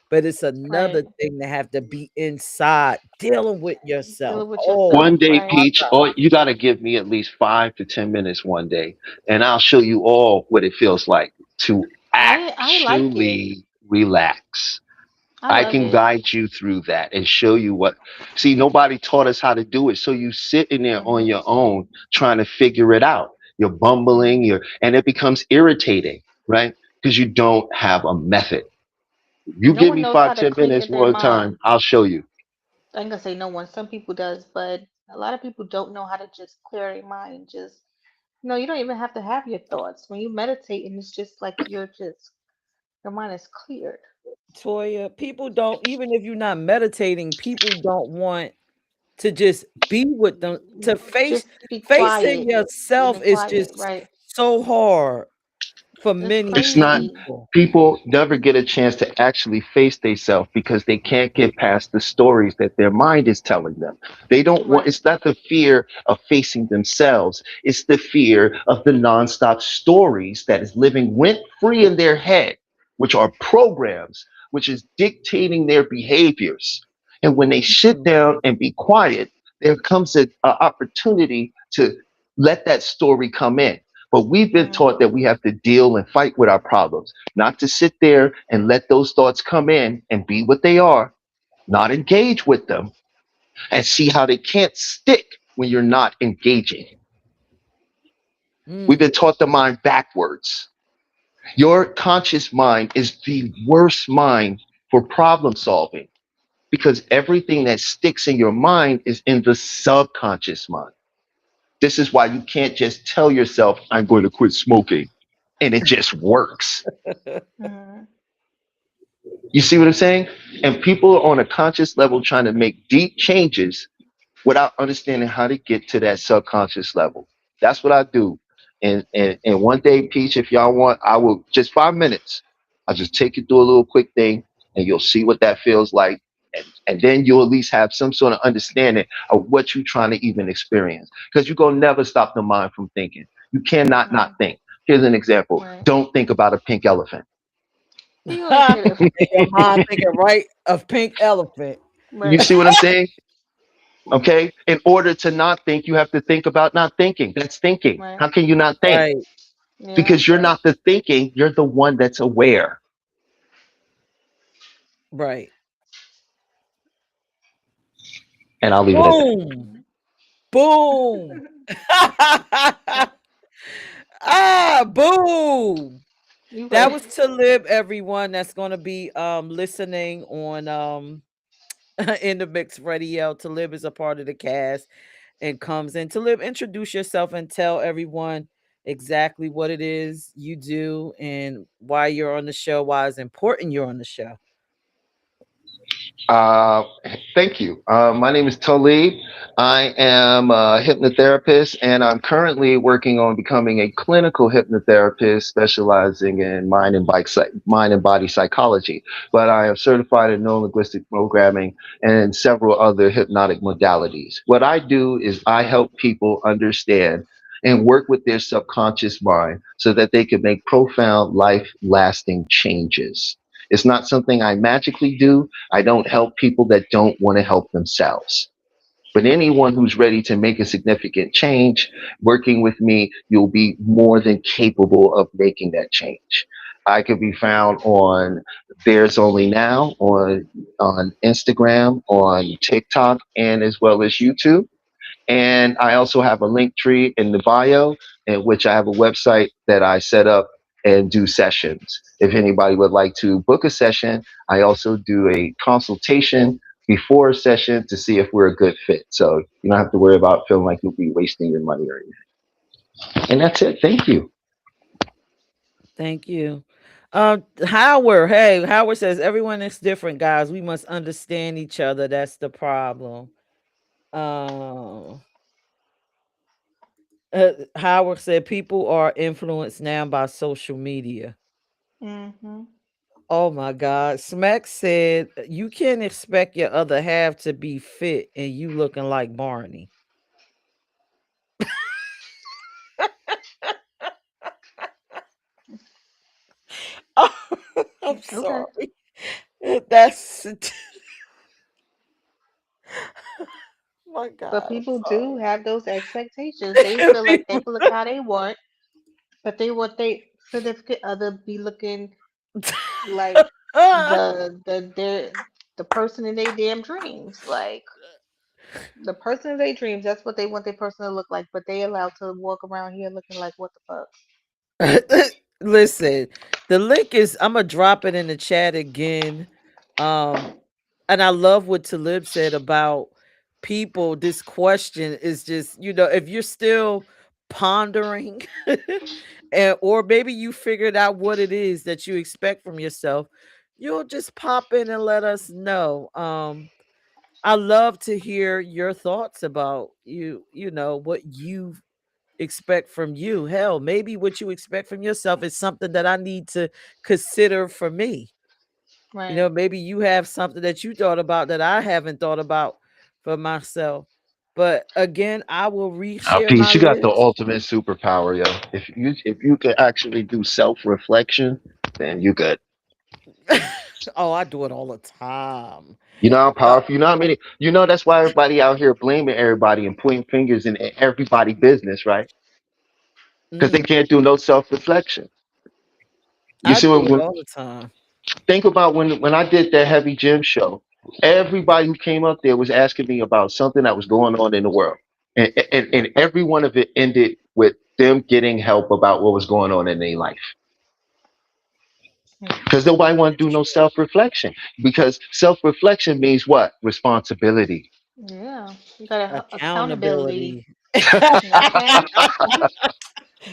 but it's Right. another thing to have to be inside dealing with yourself. Dealing with Oh yourself. One day, Right. my Peach, God. or you got to give me at least 5 to 10 minutes one day, and I'll show you all what it feels like to I like it. actually relax. I I love can it. guide you through that and show you what. See, nobody taught us how to do it, so you sit in there on Mhm. your own trying to figure it out. You're bumbling, Mhm. and it becomes irritating, right? Because you don't have a method. You No give one me knows how five, to 10 minutes clear their one time, mind. I'll show you. I ain't gonna say no one. Some people does, but a lot of people don't know how to just clear their mind. Just you don't even have to have your thoughts. When you meditate, and it's just like your mind is cleared. Toya, people don't, even if you're not meditating, people don't want to just be with them. To Just be facing quiet. You've yourself been is quiet, just right? so hard for It's many It's not, crazy. people. people never get a chance to actually face themselves because they can't get past the stories that their mind is telling them. They don't want, Right. it's not the fear of facing themselves, it's the fear of the nonstop stories that is living rent free in their head, which are programs, which is dictating their behaviors. And when they sit Mhm. down and be quiet, there comes a opportunity to let that story come in. But we've been Mm, taught that we have to deal and fight with our problems, not to sit there and let those thoughts come in and be what they are, not engage with them, and see how they can't stick when you're not engaging. We've Mm. been taught the mind backwards. Your conscious mind is the worst mind for problem solving because everything that sticks in your mind is in the subconscious mind. This is why you can't just tell yourself, I'm going to quit smoking, and it just works. mm, You see what I'm saying? And people are on a conscious level trying to make deep changes without understanding how to get to that subconscious level. That's what I do. And one day, Peach, if y'all want, I will just 5 minutes. I'll just take you through a little quick thing and you'll see what that feels like. And then you'll at least have some sort of understanding of what you're trying to even experience. Because you're going to never stop the mind from thinking. You cannot not mm, think. Here's an example. right. Don't think about a pink elephant. You gonna say that? And your mind thinking right of pink elephant. You Right. see what I'm saying? Okay. In order to not think, you have to think about not thinking. That's thinking. Right. How can you not think? Right, Yeah. Because you're not the thinking, you're the one that's aware. right. And I'll leave it at that. Boom. Boom. Ah, boom. You That right. was to live everyone that's gonna be listening on in the mix radio. To live is a part of the cast and comes in. To live, introduce yourself and tell everyone exactly what it is you do and why you're on the show, why it's important you're on the show. Uh, Thank you. My name is Talib. I am a hypnotherapist, and I'm currently working on becoming a clinical hypnotherapist specializing in mind and body psychology. But I am certified in neuro-linguistic programming and several other hypnotic modalities. What I do is I help people understand and work with their subconscious mind so that they can make profound, life lasting changes. It's not something I magically do. I don't help people that don't want to help themselves. But anyone who's ready to make a significant change, working with me, you'll be more than capable of making that change. I can be found on There's Only Now, on Instagram, on TikTok, and as well as YouTube. And I also have a link tree in the bio, in which I have a website that I set up and do sessions. If anybody would like to book a session, I also do a consultation before a session to see if we're a good fit. So you don't have to worry about feeling like you'll be wasting your money or anything. And that's it. Thank you. Thank you. Howard, hey, Howard says everyone is different, guys. We must understand each other. That's the problem. Um, Howard said people are influenced now by social media. Mhm. Oh my God. Smack said you can't expect your other half to be fit and you looking like Barney. Oh, I'm Okay. sorry. That's my But God. I'm people do sorry. have those expectations. They feel like they People- can look how they want, but they want their significant other be looking like the person in their damn dreams. Like the person in their dreams, that's what they want their person to look like, but they allowed to walk around here looking like what the fuck. Listen, the link is I'm gonna drop it in the chat again. Um, and I love what Talib said about people. This question is just, if you're still pondering, and or maybe you figured out what it is that you expect from yourself, you'll just pop in and let us know. I love to hear your thoughts about what you expect from you. Hell, maybe what you expect from yourself is something that I need to consider for me. Right. Maybe you have something that you thought about that I haven't thought about for myself. But again, I will Now, reshare my Peace, you got the list. ultimate superpower, yo. If you could actually do self reflection, then you could. Oh, I do it all the time. You know how Uh, powerful. You know how many. You know that's why everybody out here blaming everybody and pointing fingers in everybody business, right? Because they mm, can't do no self reflection. You I see, do it when all the time. think about when I did that heavy gym show, everybody who came up there was asking me about something that was going on in the world, and every one of it ended with them getting help about what was going on in their life. Mm. Because nobody want to It's do no true. self reflection. Because self reflection means what? Responsibility. Yeah. You got accountability. Accountability. Okay.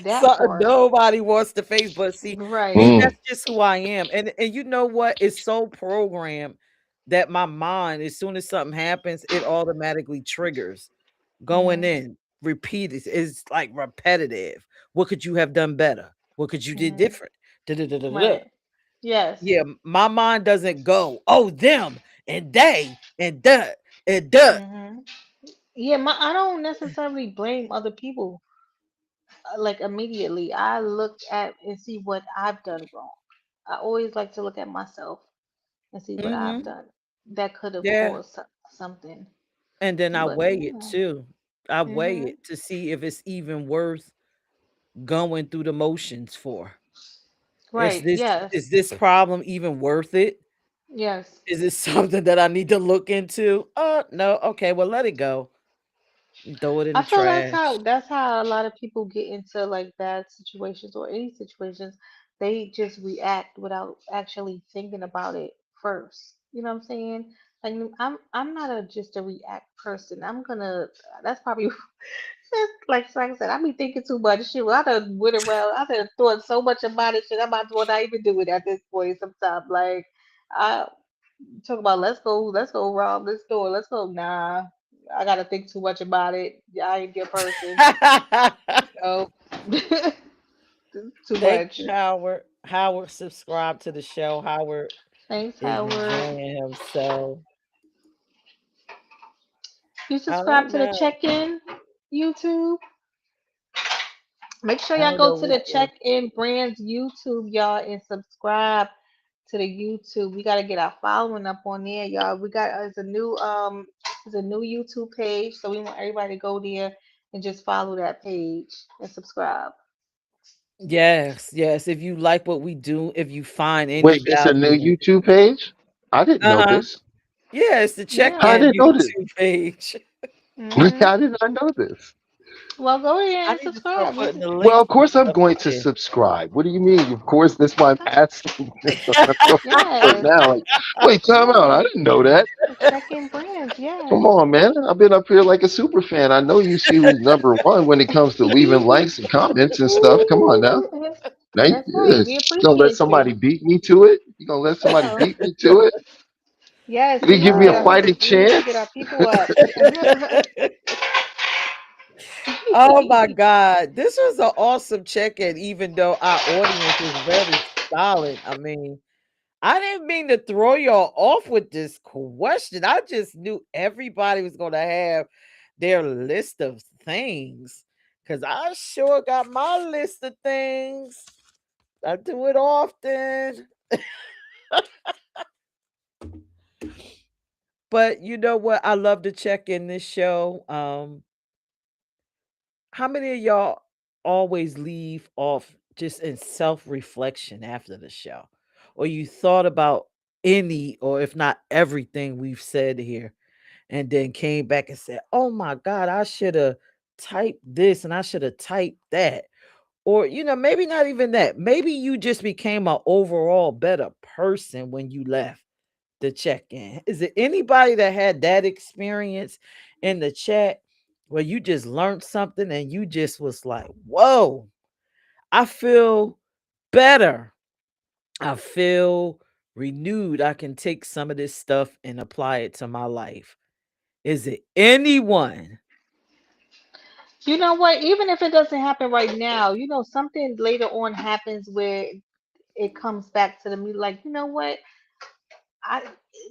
That Something part. nobody wants to face, but see, me, Right. Mm. that's just who I am. And you know what? It's so programmed that my mind, as soon as something happens, it automatically triggers going Mhm. in, repeat it. It's like repetitive. What could you have done better? What could you did Mhm. different? Da-da-da-da-da-da. Right. Yes. Yeah, my mind doesn't go, oh, them and they and that and that. Mhm. Yeah, I don't necessarily blame other people like immediately. I look at and see what I've done wrong. I always like to look at myself and see what I've Hmm. done that could have Yeah. caused something. And then I But weigh it yeah. too. I weigh Mhm. it to see if it's even worth going through the motions for. Is Right. this Yes. is this problem even worth it? Yes. Is it something that I need to look into? No. Okay, well let it go. Throw it in I the feel trash. that's how a lot of people get into like bad situations or any situations. They just react without actually thinking about it first. You know what I'm saying? Like I'm not a just a react person. I'm gonna that's probably like I said, I be thinking too much shit. I done went around, I done thought so much about it shit. I might as well not even do it at this point sometimes. Like I talk about let's go rob this store. Let's go. Nah, I gotta think too much about it. Yeah, I ain't your person. Oh, too Thank much. you, Howard. Howard subscribe to the show. Howard Thanks, is Howard. enjoying himself. You I subscribe don't to the know. check-in YouTube. Make sure I y'all don't go know to which the one. check-in brands YouTube, y'all, and subscribe to the YouTube. We gotta get our following up on there, y'all. We got it's a new YouTube page, so we want everybody to go there and just follow that page and subscribe. Yes, yes. If you like what we do, if you find any Wait, it's a value new in it. YouTube page? I didn't know Uh-huh. this. Yeah, it's the I Yeah. check-in didn't know this. YouTube page. Hmm. I did not know this. Well, go I ahead and need to start subscribe. putting the Well, links of and course I'm stuff going up to there. subscribe. What do you mean? Of course, that's my Okay. passive. Right Yes. now, like, wait, time out. I Yes. didn't know that. Check-in brands. Come Yes. on, man. I've been up here like a super fan. I know you see who's number one when it comes to leaving likes and comments and stuff. Come on now. Now you That's right. We gonna let appreciate somebody you. beat me to it? You gonna let somebody Oh, beat me to it? yes. You give me a fighting We need to get our chance? people up. Oh my God. This was an awesome check-in, even though our audience is very solid. I mean, I didn't mean to throw y'all off with this question. I just knew everybody was going to have their list of things because I sure got my list of things. I do it often. But you know what? I love to check in this show. How many of y'all always leave off just in self-reflection after the show? Or you thought about any or if not everything we've said here and then came back and said, "Oh my God, I should have typed this and I should have typed that." Or, maybe not even that. Maybe you just became an overall better person when you left the check-in. Is it anybody that had that experience in the chat where you just learned something and you just was like, whoa, I feel better. I feel renewed. I can take some of this stuff and apply it to my life. Is it anyone? You know what? Even if it doesn't happen right now, something later on happens where it comes back to them. Like, you know what? I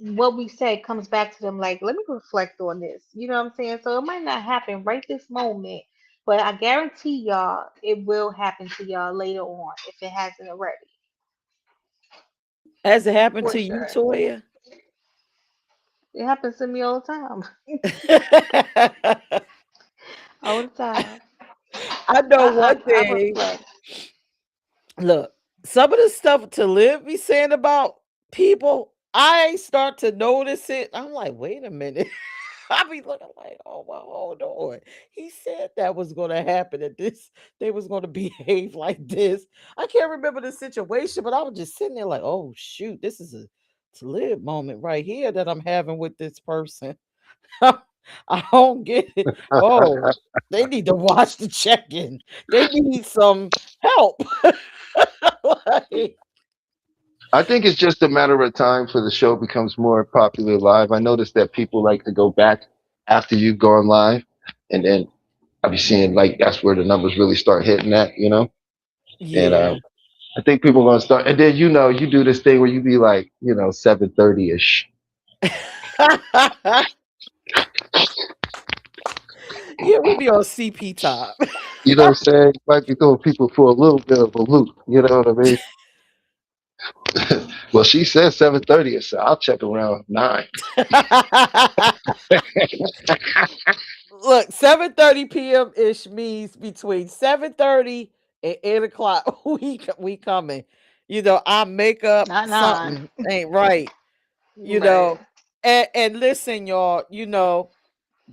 what we say comes back to them like, let me reflect on this. You know what I'm saying? So it might not happen right this moment, but I guarantee y'all it will happen to y'all later on if it hasn't already. Has it happened For to you, sure. Toya? It happens to me all the time. All the time. I know I one I, I thing. reflect. Look, some of the stuff to live be saying about people, I start to notice it. I'm like, wait a minute. I be looking like, oh well, hold on. He said that was gonna happen, that this they was gonna behave like this. I can't remember the situation, but I was just sitting there like, oh shoot, this is a to live moment right here that I'm having with this person. I don't get it. Oh, they need to watch the check-in. They need some help. Like, I think it's just a matter of time for the show becomes more popular live. I noticed that people like to go back after you've gone live, and then I'll be seeing like that's where the numbers really start hitting at, you know. And yeah. I think people are gonna start, and then you do this thing where you be like, 7:30 ish. Yeah, we be on CP time. You know what I'm saying? Might be throwing people for a little bit of a loop. You know what I mean? Well, she said 7:30, so I'll check around 9. Look, 7:30 p.m. ish means between 7:30 and 8 o'clock. We coming. Our makeup Not nine. something ain't right. You Right. know, and listen, y'all.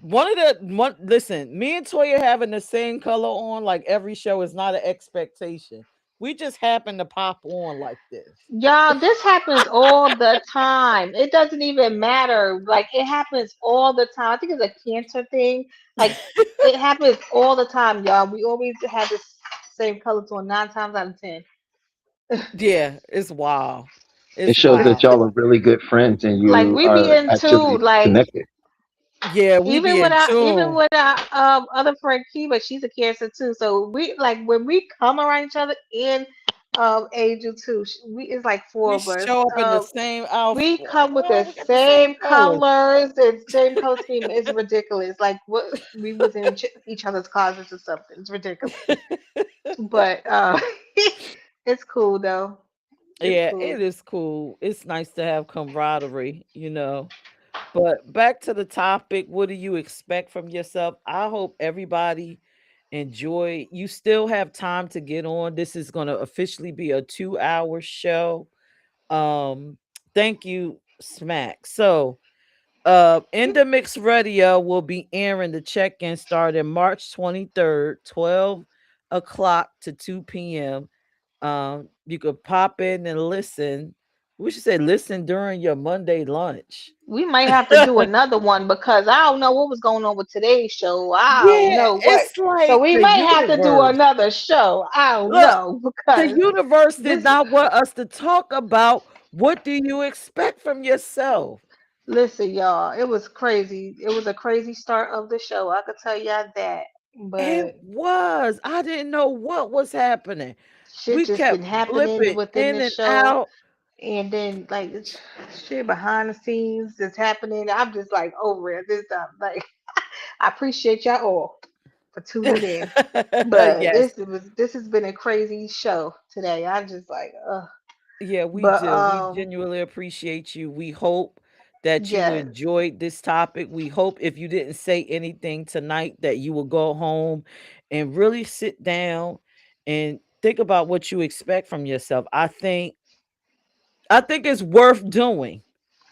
One of the one. Listen, me and Toya having the same color on like every show is not an expectation. We just happen to pop on like this. Y'all, this happens all the time. It doesn't even matter. Like it happens all the time. I think it's a cancer thing. Like it happens all the time, y'all. We always have this same colors on 9 times out of 10. Yeah, it's wild. It It's shows that wild. y'all are really good friends and Like you we be are into actually like connected. Yeah, we be in even tune. with our other friend Kiba, she's a cancer too. So we like when we come around each other and Angel too. We it's like four We of us. show up in the same outfit. We come with Oh, the we got the same same colors. colors and same color scheme. It's ridiculous. Like what we was in each other's closets or something. It's ridiculous. But it's cool though. It's Yeah, cool. it is cool. It's nice to have camaraderie. But back to the topic, what do you expect from yourself? I hope everybody enjoy. You still have time to get on. This is going to officially be a 2-hour show. Um, thank you, Smack. So, in the mix radio will be airing the check-in starting March 23rd, 12 o'clock to 2 p.m. You could pop in and listen. We should say listen during your Monday lunch. We might have to do another one because I don't know what was going on with today's show. I don't Yeah, know what. it's So like we the might have to do universe. another show. I don't Look, know the because universe did this. not want us to talk about what do you expect from yourself. Listen, y'all, it was crazy. It was a crazy start of the show. I could tell y'all that. It But was. I didn't know what was happening. shit We just been kept happening blipping within in this and show, out. and then like shit behind the scenes that's happening. I'm just like over it this time. Like I appreciate y'all all for tuning in. But Yes. this has been a crazy show today. I'm just like, Yeah, we but do. We genuinely appreciate you. We hope that you yes, enjoyed this topic. We hope if you didn't say anything tonight that you will go home and really sit down and think about what you expect from yourself. I think it's worth doing.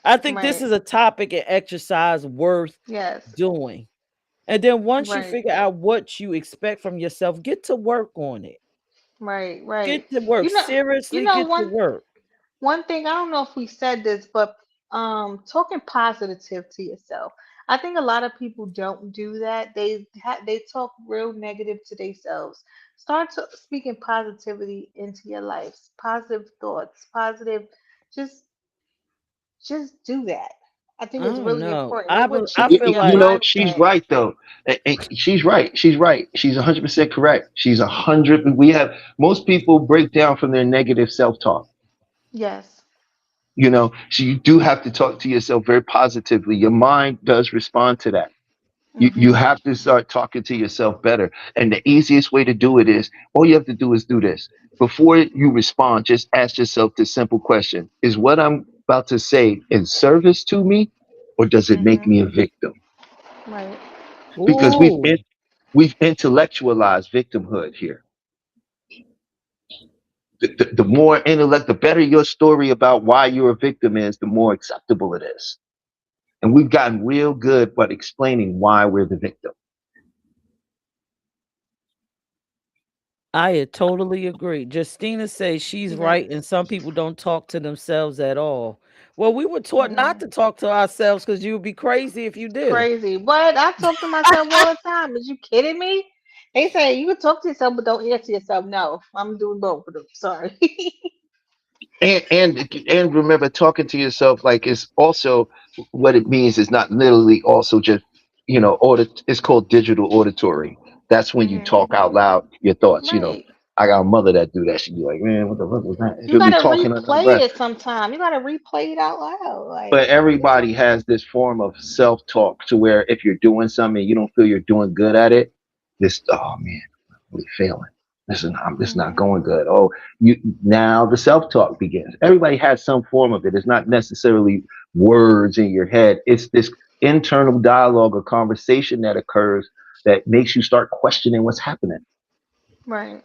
I think this right, is a topic and exercise worth yes, doing. And then once you right. figure out what you expect from yourself, get to work on it. Right, right. Get to work. You know, you Seriously, know get to one work. one thing, I don't know if we said this, but talking positive to yourself. I think a lot of people don't do that. They talk real negative to themselves. Start speaking positivity into your life. Positive thoughts, positive, just just do that. I think I it's don't really know. important. It would I change feel You, your you like know, she's mindset. right though. She's right. She's right. She's 100% correct. She's 100. We have most people break down from their negative self-talk. Yes. You know, so you do have to talk to yourself very positively. Your mind does respond to that. You Mhm. have to start talking to yourself better. And the easiest way to do it is all you have to do is do this. Before you respond, just ask yourself this simple question: is what I'm about to say in service to me, or does it make Mhm. me a victim? Right. Because ooh, we've intellectualized victimhood here. The more intellect, the better your story about why you're a victim is, the more acceptable it is. And we've gotten real good at explaining why we're the victim. I totally agree. Justina says she's right, and Yes. some people don't talk to themselves at all. Well, we were taught not Mm. to talk to ourselves because you would be crazy if you did. Crazy. What? I talk to myself all the time. Is you kidding me? They say you can talk to yourself, but don't answer yourself. No, I'm doing both of them. Sorry. And remember, talking to yourself like it's also what it means is not literally also just audit. It's called digital auditory. That's when you Hmm. talk out loud your thoughts. Right. I got a mother that do that. She be like, man, what the fuck was that? You She'll be gotta talking under her replay breath. it sometime. You gotta replay it out loud. But Like, everybody has this form of self-talk to where if you're doing something and you don't feel you're doing good at it, this oh man, I'm really failing. This is not hmm, going good. Oh, you now the self-talk begins. Everybody has some form of it. It's not necessarily words in your head. It's this internal dialogue or conversation that occurs that makes you start questioning what's happening. right.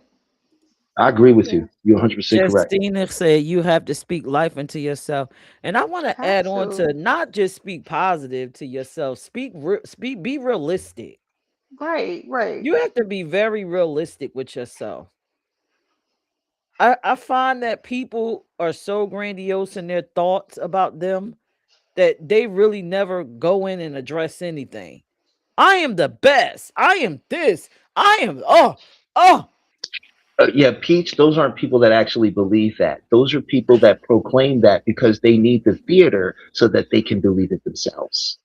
I agree with Yeah. you. You're 100% correct. Justina said you have to speak life into yourself. And I want to Have add on to. to not just speak positive to yourself, be realistic. Right, right. You have to be very realistic with yourself. I find that people are so grandiose in their thoughts about them that they really never go in and address anything. I am the best. I am this. I am oh. Yeah, Peach, those aren't people that actually believe that. Those are people that proclaim that because they need the theater so that they can believe it themselves.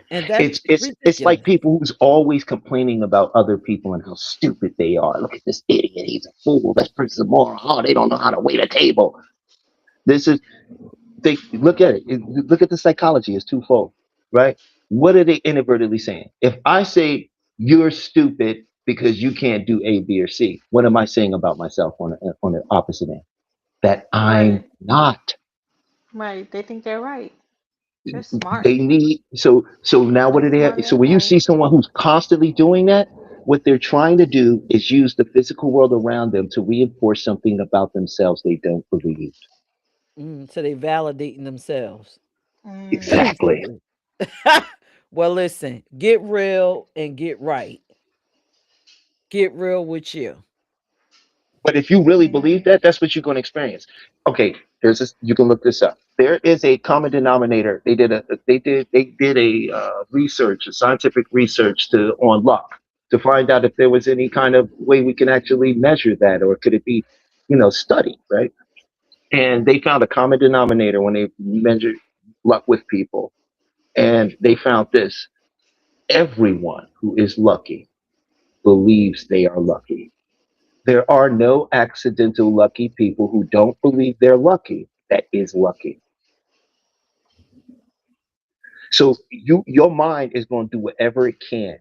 And that's It's like ridiculous. people who's always complaining about other people and how stupid they are. Look at this idiot, he's a fool. This person's a moron. Oh, they don't know how to wait a table. This is they look at it. Look at the psychology. It's twofold, right? What are they inadvertently saying? If I say you're stupid because you can't do A, B, or C, what am I saying about myself on the opposite end? That I'm Right, not. right. They think they're right. They're smart. They need so now what They're do they have? smarter So than when you life. see someone who's constantly doing that, what they're trying to do is use the physical world around them to reinforce something about themselves they don't believe. So they validating themselves. Mm. Exactly. Basically. Well, listen, get real and get right. Get real with you. But if you really believe Mhm. that, that's what you're going to experience. Okay, there's this. You can look this up. There is a common denominator. They did a research, a scientific research to on luck to find out if there was any kind of way we can actually measure that, or could it be, studied, right? And they found a common denominator when they measured luck with people, and they found this: everyone who is lucky believes they are lucky. There are no accidental lucky people who don't believe they're lucky. That is lucky. So your mind is going to do whatever it can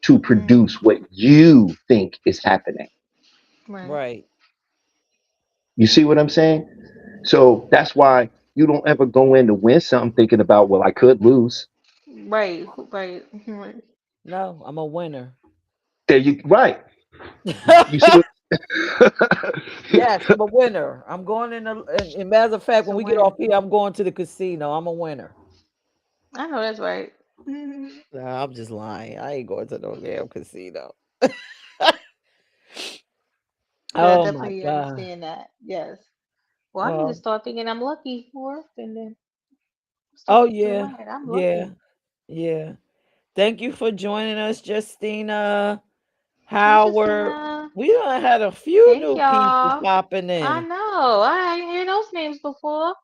to Mm. produce what you think is happening. Right. Right. You see what I'm saying? So that's why you don't ever go in to win something thinking about, well, I could lose. Right. Right. Right. No, I'm a winner. There you right. You see what Yes, I'm a winner. I'm going in and matter of fact, It's when a we get win. off here, I'm going to the casino. I'm a winner. I know that's right. Mhm. Nah, I'm just lying. I ain't going to no damn casino. But I Oh my definitely God. understand that. Yes. Well, I need to Well, start thinking I'm lucky more often then. oh Start thinking, yeah, right, I'm yeah, lucky. yeah. Thank you for joining us, Justina. Hey, Howard. Justina. We done had a few Hey, new people y'all. popping I in. know. I ain't hear those names before.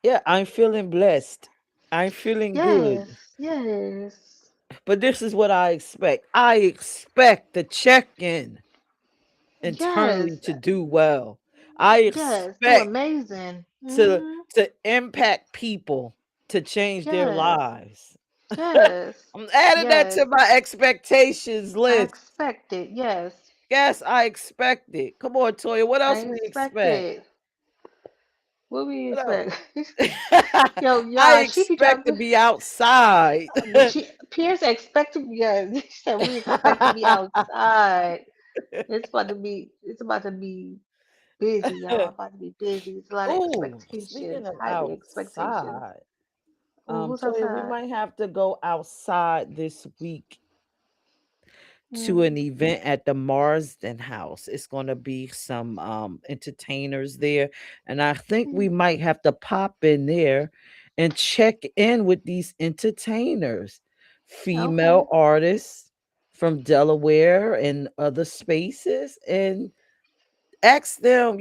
Yeah, I'm feeling blessed. I'm feeling good. Yes. Yes. But this is what I expect. I expect the check-in internally Yes. to do well. I Yes. Do expect amazing. to Mm-hmm. to impact people to change their Yes. lives. Yes. I'm adding that Yes. to my expectations I list. expect it. Yes. Yes, I expect it. Come on, Toya. What I else we expect expect? it. What we What else? expect? Yo, I y'all, she be expect to dropping. be outside. She Pierce expected me. She said we expect to be outside. It's about to be busy, y'all. About to be busy. It's a lot of Oh, speaking expectations, of highly expectations. outside, Oh, who's Toya, we outside? might have to go outside this week to Mm, an event at the Marsden House. It's going to be some entertainers there, and I think we mm. might have to pop in there and check in with these entertainers, Okay. female artists from Delaware and other spaces, and ask them,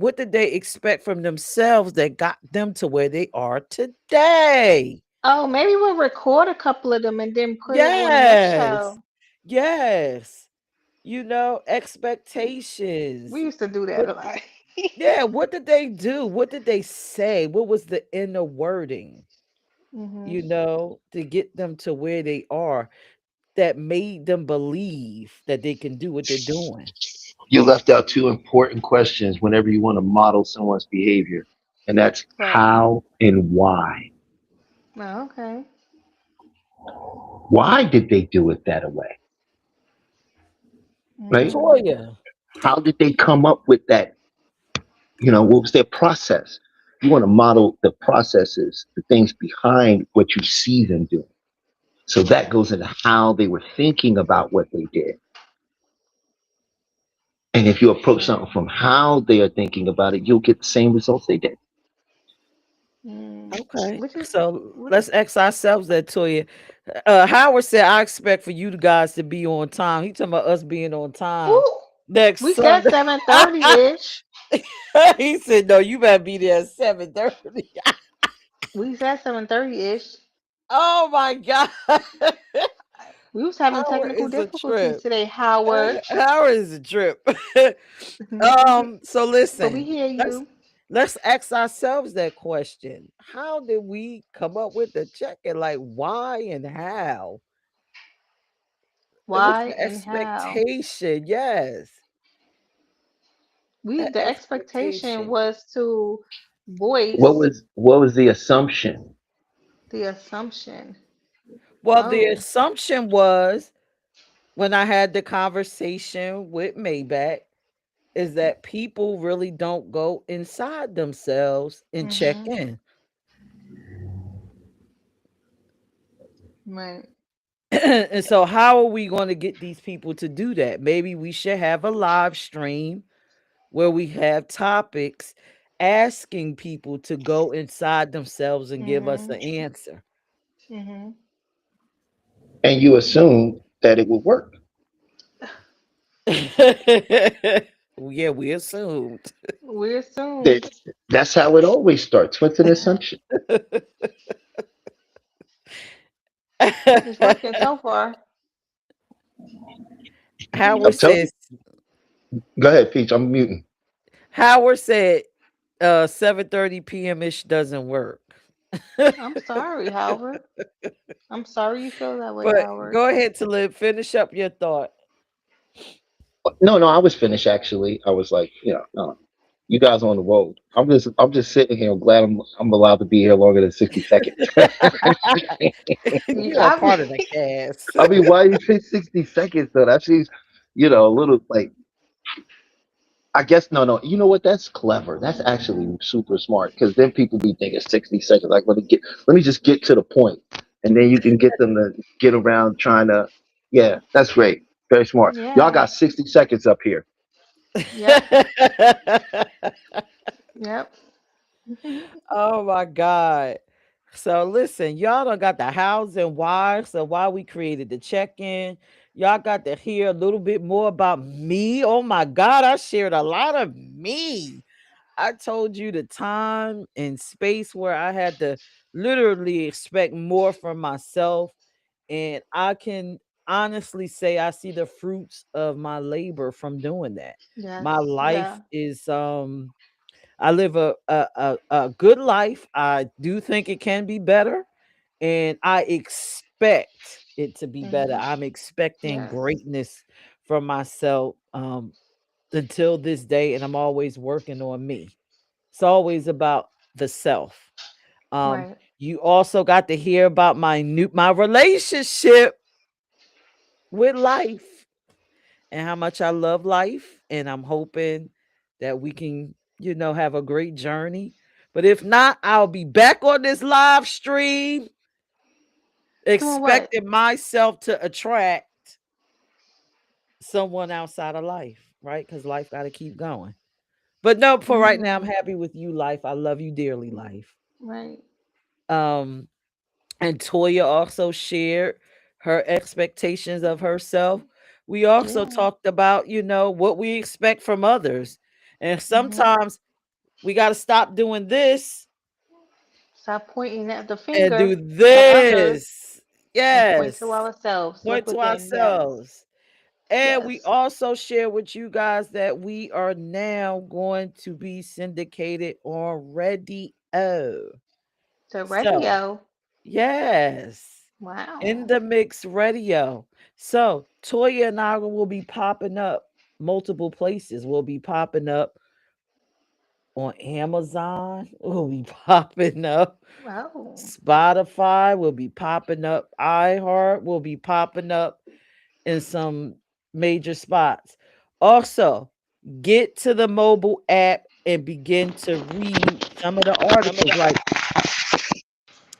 what did they expect from themselves that got them to where they are today? Oh, maybe we'll record a couple of them and then put it on the next Yes. show. Yes. We Expectations. used to do that What a lot. yeah, what did they do? What did they say? What was the inner wording, Hmm. to get them to where they are that made them believe that they can do what they're doing? You left out two important questions whenever you want to model someone's behavior, and that's Right. how and why. Oh, okay. Why did they do it that way? Right? Mm, Toya. How did they come up with that? What was their process? You want to model the processes, the things behind what you see them doing. So that goes into how they were thinking about what they did. And if you approach something right. from how they are thinking about it, you'll get the same results they did. Mm. Okay. Which is So what? let's ask ourselves that, Toya. Howard said, I expect for you guys to be on time. He talking about us being on time Ooh, next we said Sunday. 7:30 ish. He said, no, you better be there at 7:30. We said 7:30 ish. Oh my God. We was having Howard technical is a difficulties trip. today, Howard. Howard is a trip. So But we listen, hear let's you. let's ask ourselves that question. How did we come up with the check-in? Like why and how? What's Why the and how? expectation? Yes. The expectation Expectation. was to What voice was what was the assumption? the assumption. Well, the Oh. assumption was when I had the conversation with Maybach is that people really don't go inside themselves and check Mm-hmm. in. Right. And so, how are we going to get these people to do that? Maybe we should have a live stream where we have topics asking people to go inside themselves and give us Mm-hmm. an answer. Mm-hmm. And you assumed that it would work. Yeah, we assumed. We assumed That that's how it always starts with an assumption. it's working so far. Howard I'm telling says you. Go ahead, Peach. I'm muting. Howard said 7:30 p.m. ish doesn't work. I'm sorry, Howard. I'm sorry you feel that way, But Howard. go ahead to live. Finish up your thought. No, no, I was finished actually. I was like, no, you guys on the road. I'm just sitting here. I'm glad I'm allowed to be here longer than 60 seconds. You are I part of the cast. I mean, why you say 60 seconds though? That seems, a little like, I guess no, no. You know what? That's clever. That's actually super smart because then people be thinking 60 seconds. Like, let me just get to the point, and then you can get them to get around trying to. Yeah, that's great. Very smart. Y'all yeah. got 60 seconds up here. Yep. Yep. Oh my God. So listen, y'all done got the hows and whys of why we created the check-in. Y'all got to hear a little bit more about me. Oh my God, I shared a lot of me. I told you the time and space where I had to literally expect more from myself. And I can honestly say I see the fruits of my labor from doing that. My Yes. life Yeah. is I live a good life. I do think it can be better, and I expect it to be better. Mhm. I'm expecting Yes. greatness from myself until this day, and I'm always working on me. It's always about the self. Um, Right. you also got to hear about my relationship with life and how much I love life. And I'm hoping that we can, have a great journey. But if not, I'll be back on this live stream Doing what? expecting myself to attract someone outside of life, right? Because life got to keep going. But no, for right now, I'm Mm. happy with you, life. I love you dearly, life. Right. Um, and Toya also shared her expectations of herself. We also Yeah. talked about, what we expect from others. And Mhm. sometimes we got to stop doing this Stop pointing at the and finger do of others this. and point Yes. to ourselves. Point Look to within. Yes. ourselves. And we Yes. also share with you guys that we are now going to be syndicated on Radio. The So, radio. yes, in Wow. the mix radio. So, Toya and I will be popping up multiple places. We'll be popping up on Amazon. We'll be popping up Oh. Spotify. We'll be popping up iHeart. We'll be popping up in some major spots. Also, get to the mobile app and begin to read some of the articles. Like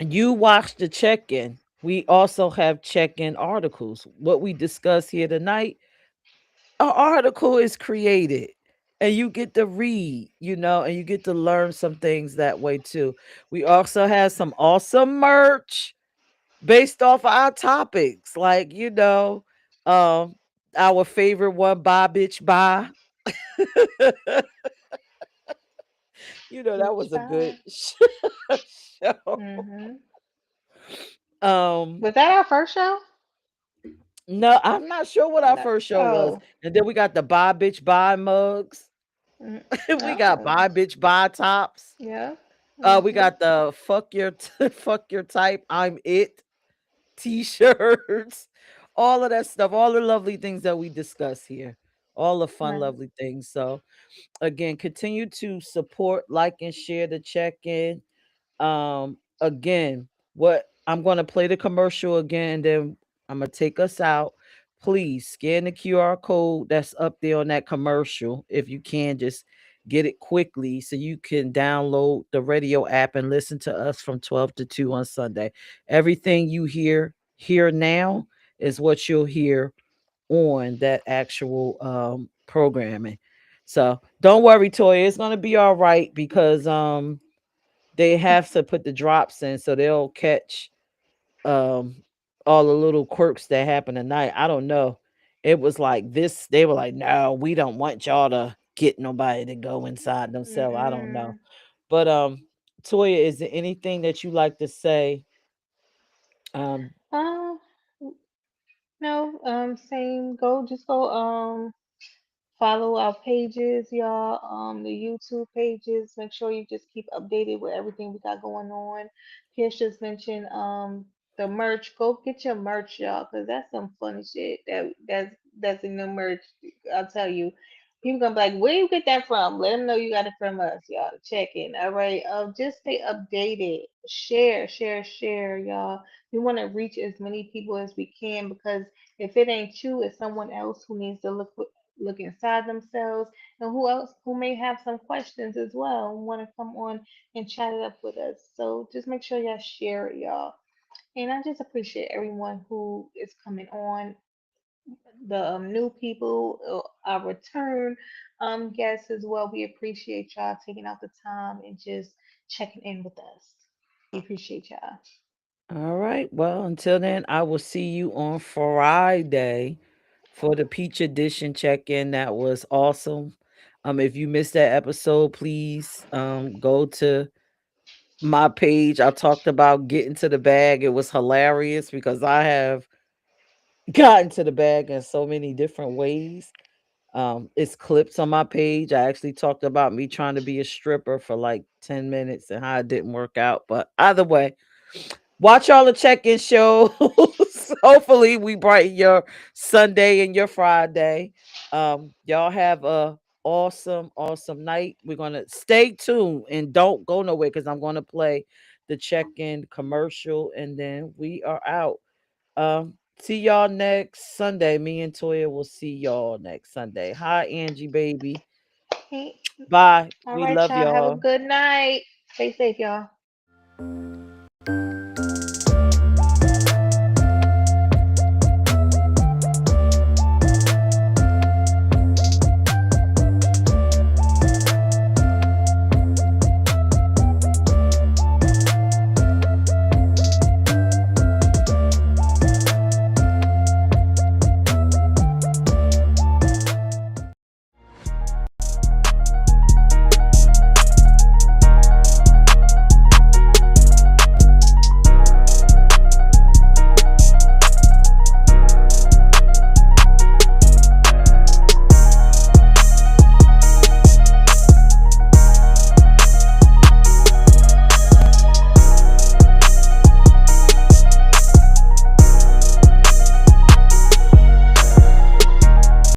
you watch the check in. We also have check in articles. What we discuss here tonight, an article is created and you get to read, and you get to learn some things that way too. We also have some awesome merch based off of our topics, like um, our favorite one, "Bye Bitch Bye." That Bitch, was a good bye. show. Mhm. Um, Was that our first show? no, I'm not sure what our No. first show was, Oh. and then we got the "Bye Bitch Bye" mugs. Mm. We got Oh. "Bye Bitch Bye" tops. Yeah. We Mhm. got the "Fuck Your Fuck Your Type I'm It" t-shirts, all of that stuff, all the lovely things that we discuss here, all the fun, Right. lovely things. So again, continue to support, like, and share the check-in. Again, what I'm going to play the commercial again, then I'm going to take us out. Please scan the QR code that's up there on that commercial. If you can, just get it quickly so you can download the radio app and listen to us from 12 to 2 on Sunday. Everything you hear here now is what you'll hear on that actual programming. So don't worry, Toya, it's gonna be all right because they have to put the drops in so they'll catch um all the little quirks that happen tonight. I don't know. It was like this, they were like, no, we don't want y'all to get nobody to go inside themselves. I don't know. Mm-mm. But Toya, is there anything that you like to say? Um Uh, no. Same. Just go. Follow our pages, y'all. The YouTube pages. Make sure you just keep updated with everything we got going on. Pierce just mentioned the merch. Go get your merch, y'all, because that's some funny shit that's in the merch. I'll tell you. People gonna be like, where you get that from? Let them know you got it from us, y'all. Check in. All right. Just stay updated. Share, share, share, y'all. We want to reach as many people as we can because if it ain't you, it's someone else who needs to look inside themselves, and who else who may have some questions as well and want to come on and chat it up with us. So just make sure y'all share it, y'all. And I just appreciate everyone who is coming on. the new people, our return guests as well. We appreciate y'all taking out the time and just checking in with us. We appreciate y'all. All right. Well, until then, I will see you on Friday for the Peach Edition check-in. That was awesome. If you missed that episode, please go to my page. I talked about getting to the bag. It was hilarious because I have gotten to the bag in so many different ways. It's clips on my page. I actually talked about me trying to be a stripper for like 10 minutes and how it didn't work out. But either way, watch all the check-in shows. Hopefully we brighten your Sunday and your Friday. Y'all have a awesome night. We're gonna stay tuned and don't go nowhere because I'm gonna play the check-in commercial and then we are out. See y'all next Sunday. Me and Toya will see y'all next Sunday. Hi, Angie, baby. Hey, Bye. all We right, love y'all. Have a y'all. good night. Stay safe, y'all.